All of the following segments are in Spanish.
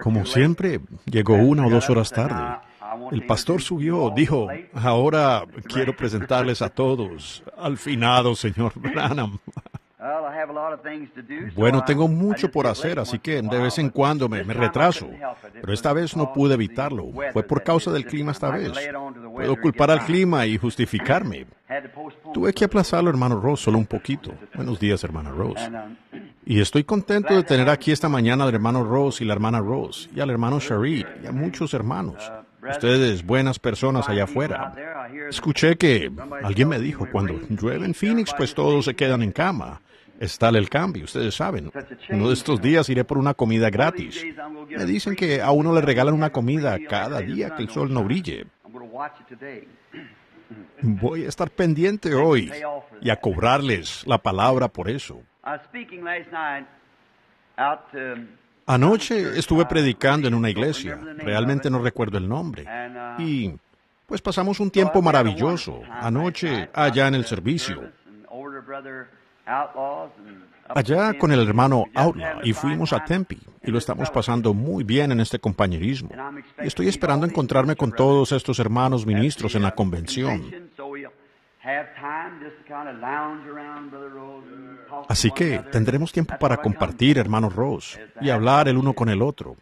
Como siempre, llegó 1 o 2 horas tarde. El pastor subió, dijo, ahora quiero presentarles a todos al finado señor Branham. Bueno, tengo mucho por hacer, así que de vez en cuando me retraso. Pero esta vez no pude evitarlo. Fue por causa del clima esta vez. Puedo culpar al clima y justificarme. Tuve que aplazarlo, hermano Ross, solo un poquito. Buenos días, hermana Ross. Y estoy contento de tener aquí esta mañana al hermano Ross y la hermana Ross, y al hermano Sharid, y a muchos hermanos. Ustedes, buenas personas allá afuera. Escuché que alguien me dijo, cuando llueve en Phoenix, pues todos se quedan en cama. Es tal el cambio, ustedes saben. Uno de estos días iré por una comida gratis. Me dicen que a uno le regalan una comida cada día que el sol no brille. Voy a estar pendiente hoy y a cobrarles la palabra por eso. Anoche estuve predicando en una iglesia, realmente no recuerdo el nombre, y pues pasamos un tiempo maravilloso anoche allá en el servicio. Allá con el hermano Outlaw y fuimos a Tempe y lo estamos pasando muy bien en este compañerismo. Y estoy esperando encontrarme con todos estos hermanos ministros en la convención. Así que tendremos tiempo para compartir, hermano Ross, y hablar el uno con el otro.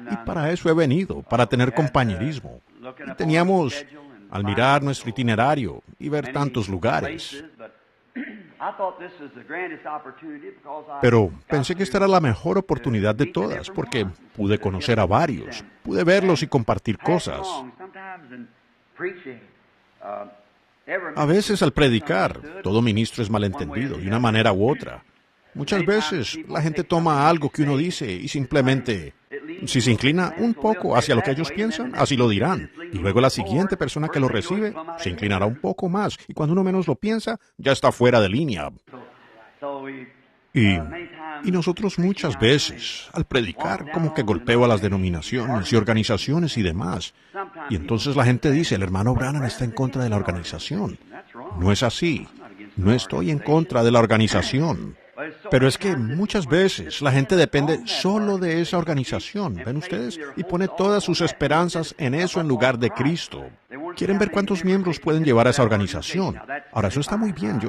Y para eso he venido, para tener compañerismo. Y teníamos, al mirar nuestro itinerario y ver tantos lugares, pero pensé que esta era la mejor oportunidad de todas, porque pude conocer a varios, pude verlos y compartir cosas. A veces al predicar, todo ministro es malentendido, de una manera u otra. Muchas veces la gente toma algo que uno dice y simplemente, si se inclina un poco hacia lo que ellos piensan, así lo dirán. Y luego la siguiente persona que lo recibe se inclinará un poco más. Y cuando uno menos lo piensa, ya está fuera de línea. Y nosotros muchas veces, al predicar, como que golpeo a las denominaciones y organizaciones y demás. Y entonces la gente dice, el hermano Branham está en contra de la organización. No es así. No estoy en contra de la organización. Pero es que muchas veces la gente depende solo de esa organización, ¿ven ustedes? Y pone todas sus esperanzas en eso en lugar de Cristo. Quieren ver cuántos miembros pueden llevar a esa organización. Ahora, eso está muy bien,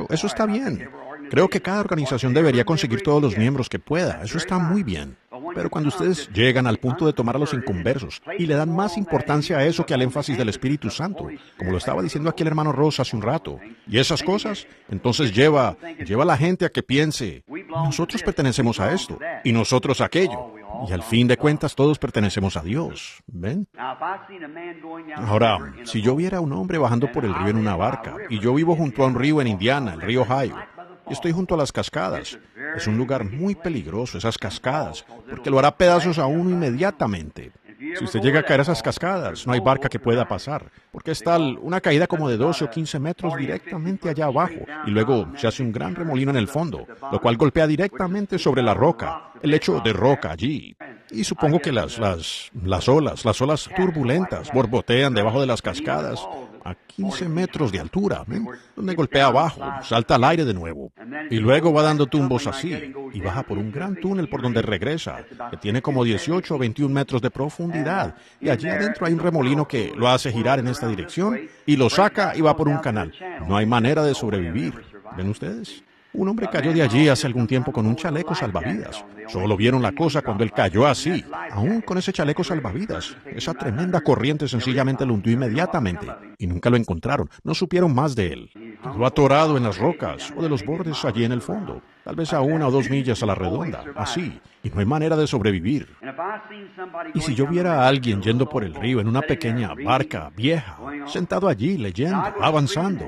eso está bien. Creo que cada organización debería conseguir todos los miembros que pueda, eso está muy bien. Pero cuando ustedes llegan al punto de tomar a los inconversos y le dan más importancia a eso que al énfasis del Espíritu Santo, como lo estaba diciendo aquí el hermano Ross hace un rato, y esas cosas, entonces lleva a la gente a que piense, nosotros pertenecemos a esto, y nosotros a aquello, y al fin de cuentas todos pertenecemos a Dios, ¿ven? Ahora, si yo viera a un hombre bajando por el río en una barca, y yo vivo junto a un río en Indiana, el río Ohio, y estoy junto a las cascadas. Es un lugar muy peligroso, esas cascadas, porque lo hará pedazos a uno inmediatamente. Si usted llega a caer a esas cascadas, no hay barca que pueda pasar, porque es tal una caída como de 12 o 15 metros directamente allá abajo, y luego se hace un gran remolino en el fondo, lo cual golpea directamente sobre la roca, el lecho de roca allí. Y supongo que las olas turbulentas borbotean debajo de las cascadas a 15 metros de altura, ¿ven? Donde golpea abajo, salta al aire de nuevo, y luego va dando tumbos así, y baja por un gran túnel por donde regresa, que tiene como 18 o 21 metros de profundidad, y allí adentro hay un remolino que lo hace girar en esta dirección, y lo saca y va por un canal. No hay manera de sobrevivir, ¿ven ustedes? Un hombre cayó de allí hace algún tiempo con un chaleco salvavidas. Solo vieron la cosa cuando él cayó así, aún con ese chaleco salvavidas. Esa tremenda corriente sencillamente lo hundió inmediatamente y nunca lo encontraron. No supieron más de él. Lo atorado en las rocas o de los bordes allí en el fondo, tal vez a 1 o 2 millas a la redonda, así, y no hay manera de sobrevivir. Y si yo viera a alguien yendo por el río en una pequeña barca vieja, sentado allí leyendo, avanzando,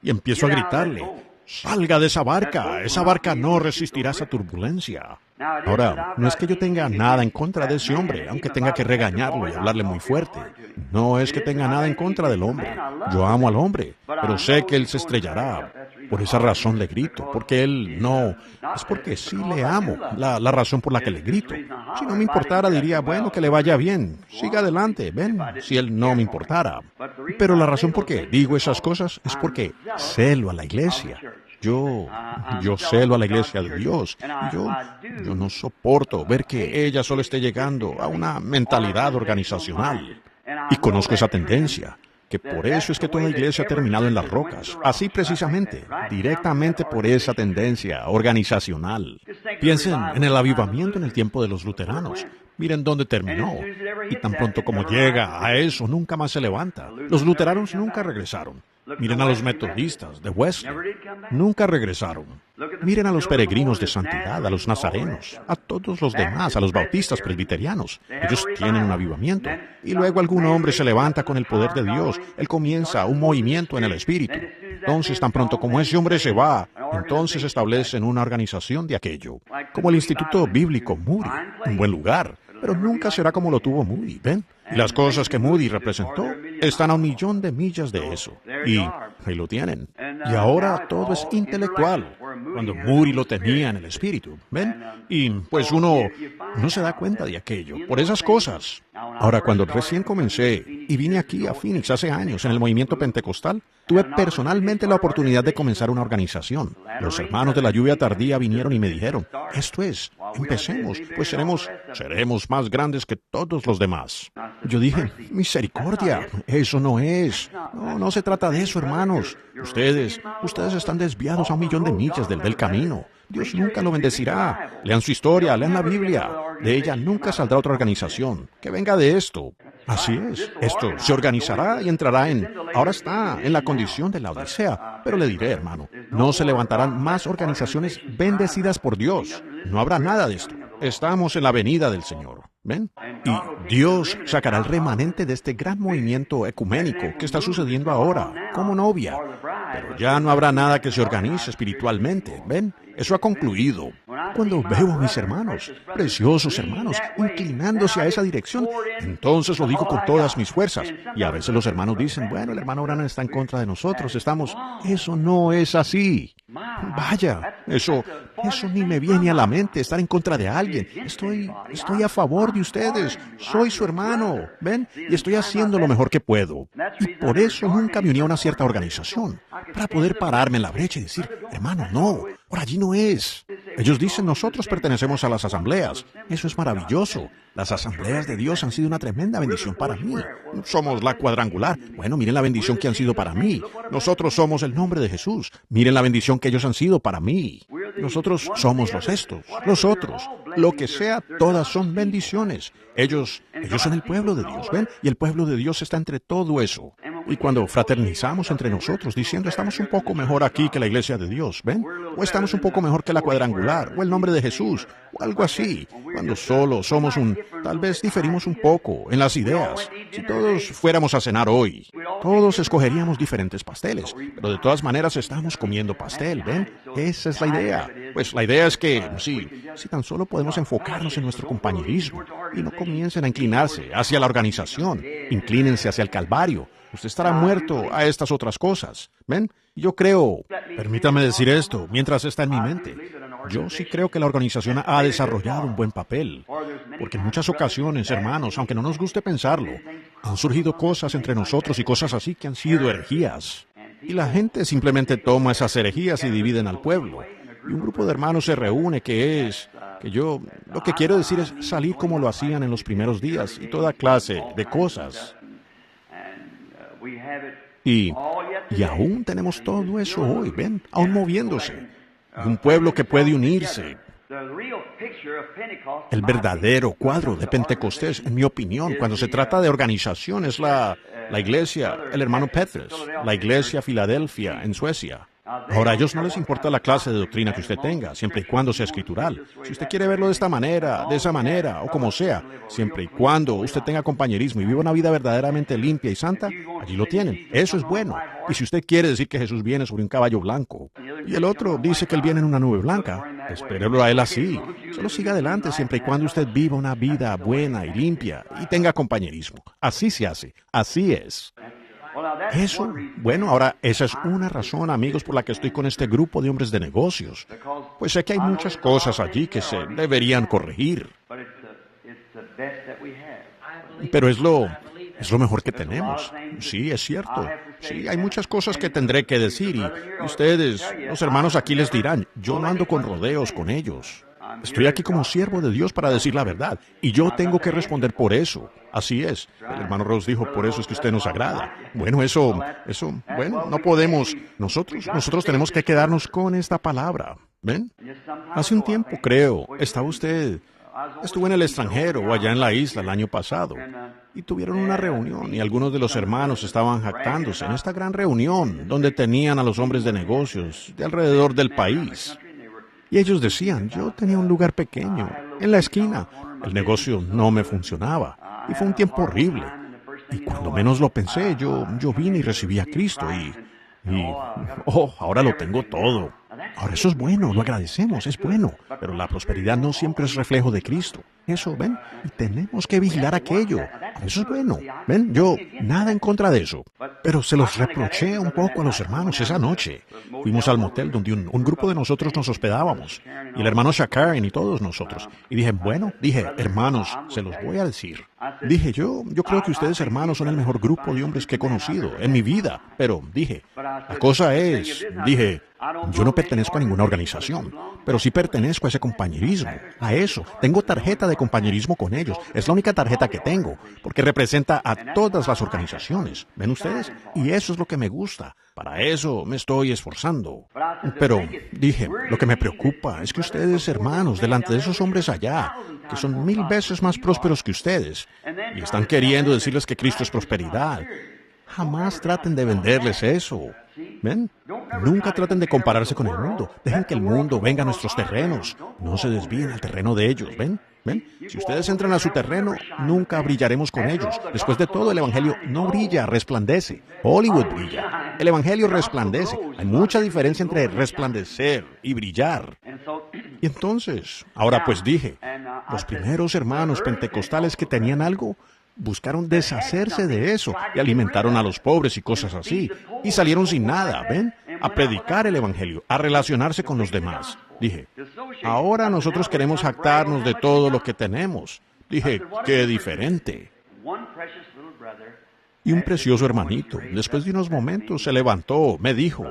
y empiezo a gritarle, ¡salga de esa barca no resistirá esa turbulencia! Ahora, no es que yo tenga nada en contra de ese hombre, aunque tenga que regañarlo y hablarle muy fuerte. No es que tenga nada en contra del hombre. Yo amo al hombre, pero sé que él se estrellará. Por esa razón le grito, porque él no... Es porque sí le amo, la razón por la que le grito. Si no me importara, diría, bueno, que le vaya bien, siga adelante, ven, si él no me importara. Pero la razón por qué digo esas cosas es porque celo a la iglesia. Yo, yo celo a la Iglesia de Dios. Yo no soporto ver que ella solo esté llegando a una mentalidad organizacional. Y conozco esa tendencia, que por eso es que toda iglesia ha terminado en las rocas. Así precisamente, directamente por esa tendencia organizacional. Piensen en el avivamiento en el tiempo de los luteranos. Miren dónde terminó. Y tan pronto como llega a eso, nunca más se levanta. Los luteranos nunca regresaron. Miren a los metodistas de Wesley. Nunca regresaron. Miren a los peregrinos de santidad, a los nazarenos, a todos los demás, a los bautistas presbiterianos. Ellos tienen un avivamiento. Y luego algún hombre se levanta con el poder de Dios. Él comienza un movimiento en el Espíritu. Entonces, tan pronto como ese hombre se va, entonces establecen una organización de aquello. Como el Instituto Bíblico Moody, un buen lugar. Pero nunca será como lo tuvo Moody, ¿ven? Y las cosas que Moody representó están a 1,000,000 de millas de eso. Y ahí lo tienen. Y ahora todo es intelectual. Cuando Moody lo tenía en el espíritu, ¿ven? Y pues uno se da cuenta de aquello, por esas cosas. Ahora, cuando recién comencé y vine aquí a Phoenix hace años en el movimiento pentecostal, tuve personalmente la oportunidad de comenzar una organización. Los hermanos de la lluvia tardía vinieron y me dijeron, esto es, empecemos, pues seremos más grandes que todos los demás. Yo dije, misericordia, eso no es. No se trata de eso, hermanos. Ustedes están desviados a 1,000,000 de millas del camino. Dios nunca lo bendecirá. Lean su historia, lean la Biblia. De ella nunca saldrá otra organización. Que venga de esto. Así es. Esto se organizará y entrará ahora está en la condición de la Odisea. Pero le diré, hermano, no se levantarán más organizaciones bendecidas por Dios. No habrá nada de esto. Estamos en la venida del Señor. ¿Ven? Y Dios sacará el remanente de este gran movimiento ecuménico que está sucediendo ahora, como novia. Pero ya no habrá nada que se organice espiritualmente. ¿Ven? Eso ha concluido. Cuando veo a mis hermanos, preciosos hermanos, inclinándose a esa dirección, entonces lo digo con todas mis fuerzas. Y a veces los hermanos dicen, bueno, el hermano Branham está en contra de nosotros, Eso no es así. Vaya, eso ni me viene a la mente, estar en contra de alguien. Estoy a favor de ustedes. Soy su hermano, ¿ven? Y estoy haciendo lo mejor que puedo. Y por eso nunca me uní a una cierta organización, para poder pararme en la brecha y decir, hermano, no, por allí no es. Ellos dicen, nosotros pertenecemos a las asambleas. Eso es maravilloso. Las asambleas de Dios han sido una tremenda bendición para mí. Somos la cuadrangular. Bueno, miren la bendición que han sido para mí. Nosotros somos el nombre de Jesús. Miren la bendición que ellos han sido para mí. Nosotros somos los estos, los otros. Lo que sea, todas son bendiciones. Ellos son el pueblo de Dios, ¿ven? Y el pueblo de Dios está entre todo eso. Y cuando fraternizamos entre nosotros diciendo estamos un poco mejor aquí que la iglesia de Dios, ¿ven? O estamos un poco mejor que la cuadrangular, o el nombre de Jesús, o algo así. Cuando solo somos tal vez diferimos un poco en las ideas. Si todos fuéramos a cenar hoy, todos escogeríamos diferentes pasteles, pero de todas maneras estamos comiendo pastel, ¿ven? Esa es la idea. Pues la idea es que, si tan solo podemos enfocarnos en nuestro compañerismo y no comiencen a inclinarse hacia la organización, inclínense hacia el Calvario. Usted estará muerto a estas otras cosas. ¿Ven? Yo creo, permítame decir esto, mientras está en mi mente, yo sí creo que la organización ha desarrollado un buen papel. Porque en muchas ocasiones, hermanos, aunque no nos guste pensarlo, han surgido cosas entre nosotros y cosas así que han sido herejías. Y la gente simplemente toma esas herejías y dividen al pueblo. Y un grupo de hermanos se reúne lo que quiero decir es salir como lo hacían en los primeros días y toda clase de cosas. Y aún tenemos todo eso hoy, ¿ven? Aún moviéndose. Un pueblo que puede unirse. El verdadero cuadro de Pentecostés, en mi opinión, cuando se trata de organización, es la iglesia, el hermano Petrus, la iglesia Filadelfia en Suecia. Ahora, a ellos no les importa la clase de doctrina que usted tenga, siempre y cuando sea escritural. Si usted quiere verlo de esta manera, de esa manera, o como sea, siempre y cuando usted tenga compañerismo y viva una vida verdaderamente limpia y santa, allí lo tienen. Eso es bueno. Y si usted quiere decir que Jesús viene sobre un caballo blanco, y el otro dice que Él viene en una nube blanca, espérelo a Él así. Solo siga adelante siempre y cuando usted viva una vida buena y limpia y tenga compañerismo. Así se hace. Así es. Eso, bueno, ahora esa es una razón, amigos, por la que estoy con este grupo de hombres de negocios. Pues sé que hay muchas cosas allí que se deberían corregir. Pero es lo Es lo mejor que tenemos. Sí, es cierto. Sí, hay muchas cosas que tendré que decir y ustedes, los hermanos aquí les dirán, yo no ando con rodeos con ellos. Estoy aquí como siervo de Dios para decir la verdad y yo tengo que responder por eso. Así es. El hermano Rose dijo, por eso es que usted nos agrada. Bueno, bueno, no podemos. Nosotros tenemos que quedarnos con esta palabra. ¿Ven? Hace un tiempo, creo, estuvo en el extranjero o allá en la isla el año pasado y tuvieron una reunión y algunos de los hermanos estaban jactándose en esta gran reunión donde tenían a los hombres de negocios de alrededor del país. Y ellos decían, yo tenía un lugar pequeño, en la esquina. El negocio no me funcionaba y fue un tiempo horrible. Y cuando menos lo pensé, yo vine y recibí a Cristo ahora lo tengo todo. Ahora eso es bueno, lo agradecemos, es bueno. Pero la prosperidad no siempre es reflejo de Cristo. Eso, ¿ven? Y tenemos que vigilar aquello. Eso es bueno. ¿Ven? Yo, nada en contra de eso. Pero se los reproché un poco a los hermanos esa noche. Fuimos al motel donde un grupo de nosotros nos hospedábamos. Y el hermano Shakaren y todos nosotros. Y dije, hermanos, se los voy a decir. Dije, yo creo que ustedes hermanos son el mejor grupo de hombres que he conocido en mi vida. Pero dije, la cosa es, yo no pertenezco a ninguna organización, pero sí pertenezco a ese compañerismo, a eso. Tengo tarjeta de compañerismo con ellos. Es la única tarjeta que tengo, porque representa a todas las organizaciones. ¿Ven ustedes? Y eso es lo que me gusta. Para eso me estoy esforzando. Pero dije, lo que me preocupa es que ustedes, hermanos, delante de esos hombres allá, que son 1000 veces más prósperos que ustedes, y están queriendo decirles que Cristo es prosperidad, jamás traten de venderles eso. ¿Ven? Nunca traten de compararse con el mundo. Dejen que el mundo venga a nuestros terrenos. No se desvíen al terreno de ellos. ¿Ven? Si ustedes entran a su terreno, nunca brillaremos con ellos. Después de todo, el Evangelio no brilla, resplandece. Hollywood brilla. El Evangelio resplandece. Hay mucha diferencia entre resplandecer y brillar. Y entonces, ahora pues dije, los primeros hermanos pentecostales que tenían algo, buscaron deshacerse de eso y alimentaron a los pobres y cosas así. Y salieron sin nada, ¿ven? A predicar el Evangelio, a relacionarse con los demás. Dije, ahora nosotros queremos jactarnos de todo lo que tenemos. Dije, qué diferente. Y un precioso hermanito, después de unos momentos, se levantó, me dijo,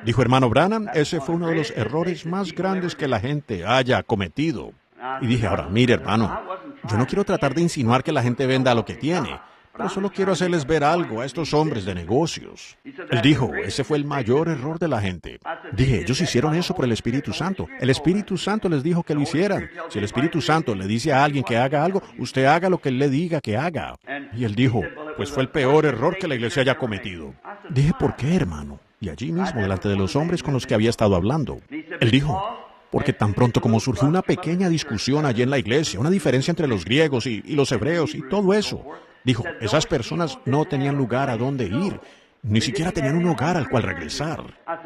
hermano Branham, ese fue uno de los errores más grandes que la gente haya cometido. Y dije, ahora, mire hermano, yo no quiero tratar de insinuar que la gente venda lo que tiene, pero solo quiero hacerles ver algo a estos hombres de negocios. Él dijo, ese fue el mayor error de la gente. Dije, ellos hicieron eso por el Espíritu Santo. El Espíritu Santo les dijo que lo hicieran. Si el Espíritu Santo le dice a alguien que haga algo, usted haga lo que él le diga que haga. Y él dijo, pues fue el peor error que la iglesia haya cometido. Dije, ¿por qué, hermano? Y allí mismo, delante de los hombres con los que había estado hablando. Él dijo, porque tan pronto como surgió una pequeña discusión allí en la iglesia, una diferencia entre los griegos y los hebreos y todo eso, dijo, esas personas no tenían lugar a dónde ir, ni siquiera tenían un hogar al cual regresar.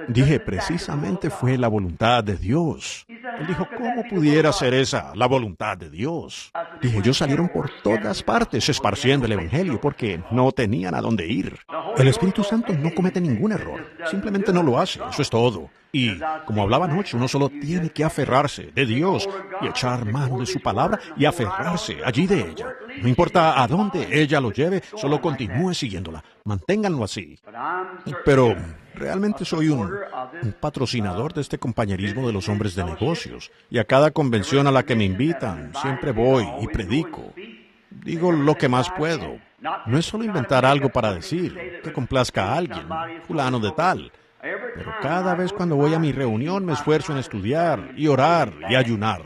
Dije, precisamente fue la voluntad de Dios. Él dijo, ¿cómo pudiera ser esa la voluntad de Dios? Dije, ellos salieron por todas partes esparciendo el Evangelio porque no tenían a dónde ir. El Espíritu Santo no comete ningún error, simplemente no lo hace, eso es todo. Y, como hablaba anoche, uno solo tiene que aferrarse de Dios y echar mano de su palabra y aferrarse allí de ella. No importa a dónde ella lo lleve, solo continúe siguiéndola. Manténganlo así. Pero realmente soy un patrocinador de este compañerismo de los hombres de negocios. Y a cada convención a la que me invitan, siempre voy y predico. Digo lo que más puedo. No es solo inventar algo para decir que complazca a alguien, fulano de tal. Pero cada vez cuando voy a mi reunión me esfuerzo en estudiar y orar y ayunar.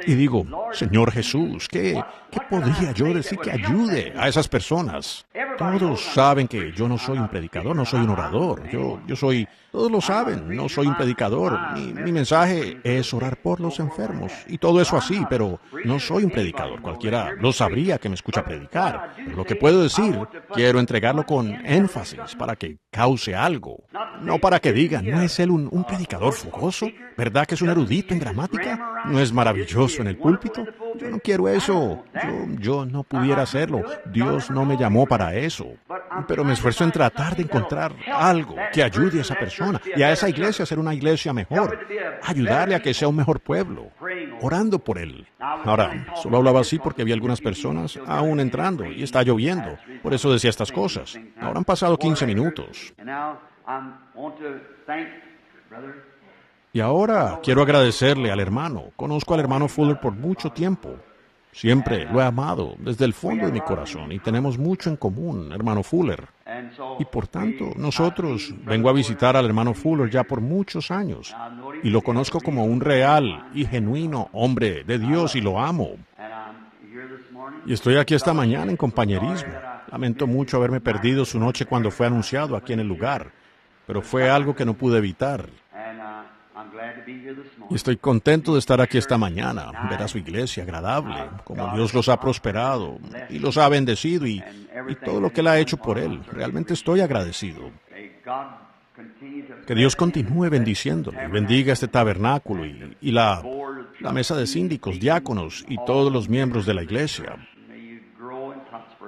Y digo, Señor Jesús, ¿qué podría yo decir que ayude a esas personas? Todos saben que yo no soy un predicador, no soy un orador. Yo soy, todos lo saben, no soy un predicador. Mi mensaje es orar por los enfermos y todo eso así, pero no soy un predicador. Cualquiera lo sabría que me escucha predicar. Pero lo que puedo decir, quiero entregarlo con énfasis para que cause algo. No para que digan, ¿no es él un predicador fogoso? ¿Verdad que es un erudito en gramática? ¿No es maravilloso en el púlpito? Yo no quiero eso. Yo no pudiera hacerlo. Dios no me llamó para eso. Pero me esfuerzo en tratar de encontrar algo que ayude a esa persona y a esa iglesia a ser una iglesia mejor. Ayudarle a que sea un mejor pueblo. orando por él. Ahora, solo hablaba así porque había algunas personas aún entrando y está lloviendo. Por eso decía estas cosas. Ahora han pasado 15 minutos. Y ahora quiero agradecerle al hermano. Conozco al hermano Fuller por mucho tiempo. Siempre lo he amado desde el fondo de mi corazón y tenemos mucho en común, hermano Fuller. Y por tanto, vengo a visitar al hermano Fuller ya por muchos años y lo conozco como un real y genuino hombre de Dios y lo amo. Y estoy aquí esta mañana en compañerismo. Lamento mucho haberme perdido su noche cuando fue anunciado aquí en el lugar, pero fue algo que no pude evitar. Y estoy contento de estar aquí esta mañana, ver a su iglesia agradable, como Dios los ha prosperado y los ha bendecido y todo lo que Él ha hecho por Él. Realmente estoy agradecido. Que Dios continúe bendiciéndole y bendiga este tabernáculo y la mesa de síndicos, diáconos y todos los miembros de la iglesia.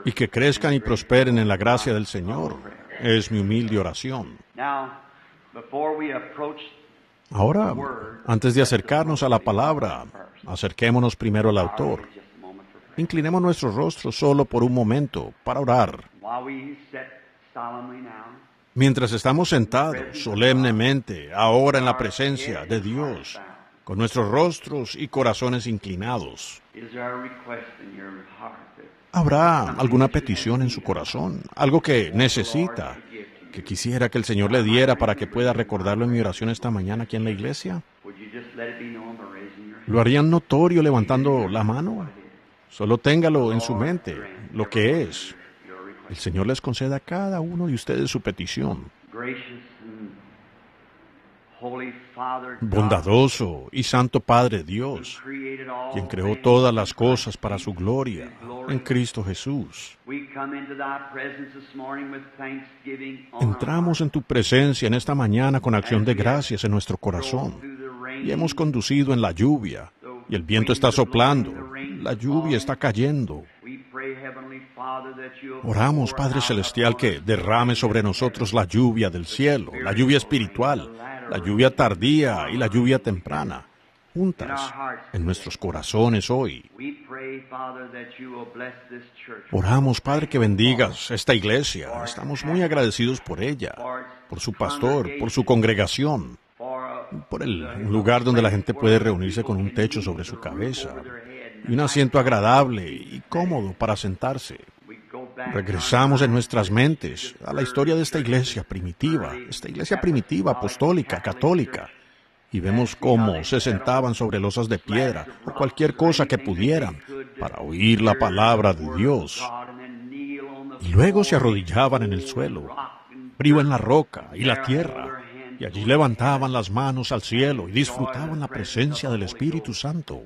Y que crezcan y prosperen en la gracia del Señor. Es mi humilde oración. Ahora, antes de acercarnos a la palabra, acerquémonos primero al autor. Inclinemos nuestros rostros solo por un momento para orar. Mientras estamos sentados solemnemente, ahora en la presencia de Dios, con nuestros rostros y corazones inclinados, ¿habrá alguna petición en su corazón? ¿Algo que necesita? ¿Que quisiera que el Señor le diera para que pueda recordarlo en mi oración esta mañana aquí en la iglesia? ¿Lo harían notorio levantando la mano? Solo téngalo en su mente, lo que es. El Señor les conceda a cada uno de ustedes su petición. Bondadoso y santo Padre Dios, quien creó todas las cosas para su gloria, en Cristo Jesús. Entramos en tu presencia en esta mañana con acción de gracias en nuestro corazón. Y hemos conducido en la lluvia, y el viento está soplando, la lluvia está cayendo. Oramos, Padre Celestial, que derrame sobre nosotros la lluvia del cielo, la lluvia espiritual, la lluvia tardía y la lluvia temprana, juntas en nuestros corazones hoy. Oramos, Padre, que bendigas esta iglesia. Estamos muy agradecidos por ella, por su pastor, por su congregación, por el lugar donde la gente puede reunirse con un techo sobre su cabeza y un asiento agradable y cómodo para sentarse. Regresamos en nuestras mentes a la historia de esta iglesia primitiva apostólica, católica, y vemos cómo se sentaban sobre losas de piedra o cualquier cosa que pudieran para oír la palabra de Dios. Y luego se arrodillaban en el suelo, frío en la roca y la tierra, y allí levantaban las manos al cielo y disfrutaban la presencia del Espíritu Santo,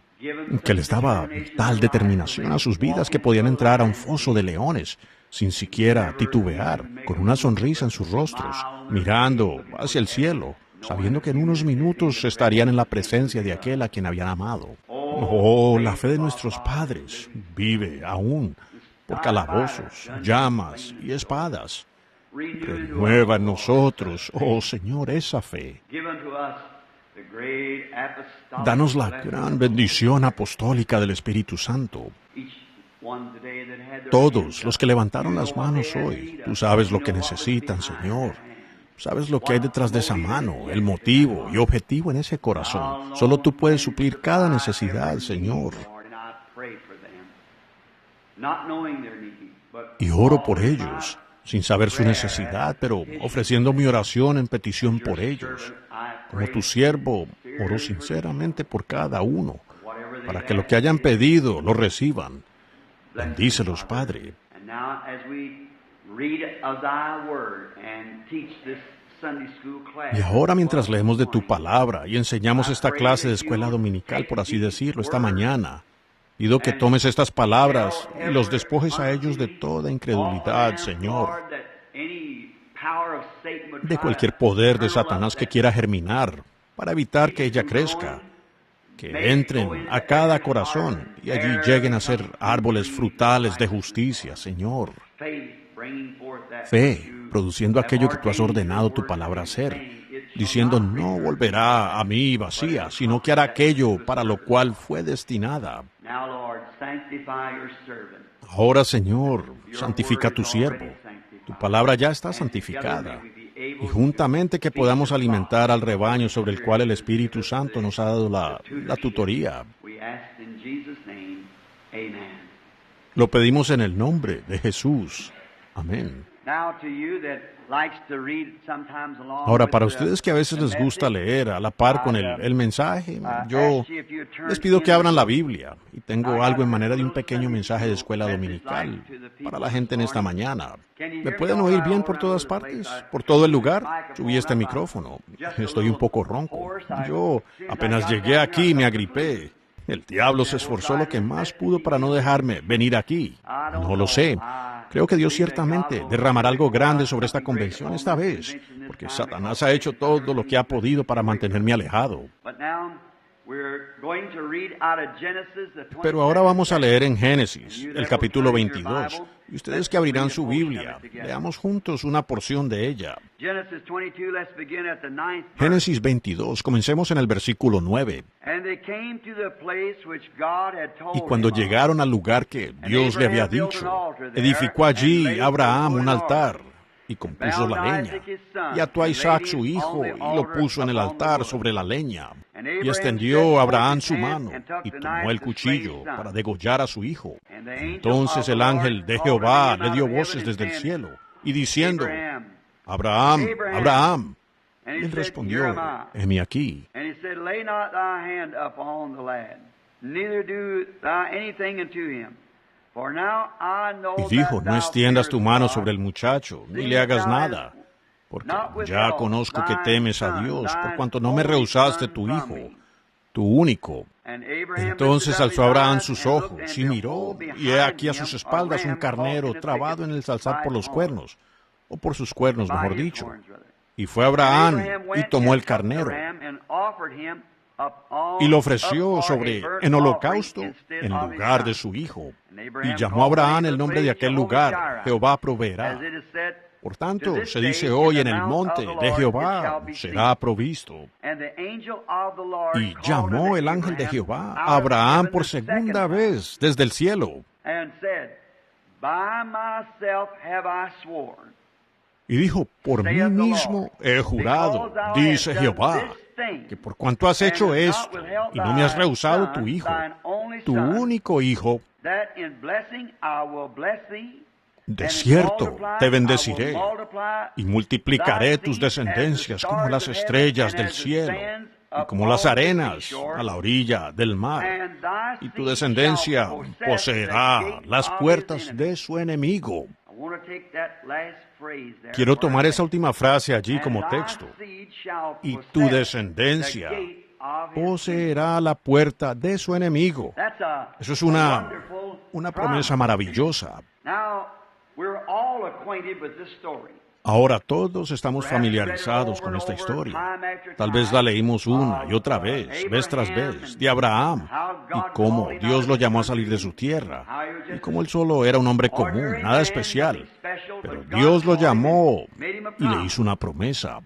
que les daba tal determinación a sus vidas que podían entrar a un foso de leones sin siquiera titubear, con una sonrisa en sus rostros, mirando hacia el cielo, sabiendo que en unos minutos estarían en la presencia de aquel a quien habían amado. Oh, la fe de nuestros padres vive aún por calabozos, llamas y espadas. Renueva en nosotros, oh Señor, esa fe. Danos la gran bendición apostólica del Espíritu Santo. Todos los que levantaron las manos hoy, tú sabes lo que necesitan, Señor. Sabes lo que hay detrás de esa mano, el motivo y objetivo en ese corazón. Solo tú puedes suplir cada necesidad, Señor. Y oro por ellos, sin saber su necesidad, pero ofreciendo mi oración en petición por ellos. Como tu siervo, oro sinceramente por cada uno, para que lo que hayan pedido lo reciban. Bendícelos, Padre. Y ahora, mientras leemos de tu palabra y enseñamos esta clase de escuela dominical, por así decirlo, esta mañana, pido que tomes estas palabras y los despojes a ellos de toda incredulidad, Señor, de cualquier poder de Satanás que quiera germinar, para evitar que ella crezca, que entren a cada corazón y allí lleguen a ser árboles frutales de justicia, Señor. Fe, produciendo aquello que tú has ordenado tu palabra hacer, diciendo, no volverá a mí vacía, sino que hará aquello para lo cual fue destinada. Ahora, Señor, santifica a tu siervo. Tu palabra ya está santificada. Y juntamente que podamos alimentar al rebaño sobre el cual el Espíritu Santo nos ha dado la tutoría. Lo pedimos en el nombre de Jesús. Amén. Ahora, para ustedes que a veces les gusta leer a la par con el mensaje, yo les pido que abran la Biblia. Y tengo algo en manera de un pequeño mensaje de escuela dominical para la gente en esta mañana. ¿Me pueden oír bien por todas partes? ¿Por todo el lugar? Subí este micrófono. Estoy un poco ronco. Yo apenas llegué aquí y me agripé. El diablo se esforzó lo que más pudo para no dejarme venir aquí. No lo sé. Creo que Dios ciertamente derramará algo grande sobre esta convención esta vez, porque Satanás ha hecho todo lo que ha podido para mantenerme alejado. Pero ahora vamos a leer en Génesis, el capítulo 22. Y ustedes que abrirán su Biblia, leamos juntos una porción de ella. Génesis 22, comencemos en el versículo 9. Y cuando llegaron al lugar que Dios le había dicho, edificó allí Abraham un altar y compuso la leña, y ató a Isaac su hijo y lo puso en el altar sobre la leña. Y extendió Abraham su mano y tomó el cuchillo para degollar a su hijo. Entonces el ángel de Jehová le dio voces desde el cielo y diciendo, Abraham, Abraham. Y él respondió, heme aquí. Y dijo, no extiendas tu mano sobre el muchacho, ni le hagas nada, porque ya conozco que temes a Dios, por cuanto no me rehusaste tu hijo, tu único. Entonces alzó Abraham sus ojos y miró, y he aquí a sus espaldas un carnero trabado en el zarzal por los cuernos, o por sus cuernos, mejor dicho. Y fue Abraham y tomó el carnero y lo ofreció en holocausto en lugar de su hijo. Y llamó a Abraham el nombre de aquel lugar, Jehová proveerá. Por tanto, se dice hoy, en el monte de Jehová será provisto. Y llamó el ángel de Jehová a Abraham por segunda vez desde el cielo. Y dijo, por mí mismo he jurado, dice Jehová, que por cuanto has hecho esto y no me has rehusado tu hijo, tu único hijo, de cierto te bendeciré y multiplicaré tus descendencias como las estrellas del cielo y como las arenas a la orilla del mar. Y tu descendencia poseerá las puertas de su enemigo. Quiero tomar esa última frase allí como texto. Y tu descendencia poseerá la puerta de su enemigo. Eso es una promesa maravillosa. Ahora todos estamos familiarizados con esta historia. Tal vez la leímos una y otra vez tras vez, de Abraham, y cómo Dios lo llamó a salir de su tierra, y cómo él solo era un hombre común, nada especial. Pero Dios lo llamó y le hizo una promesa.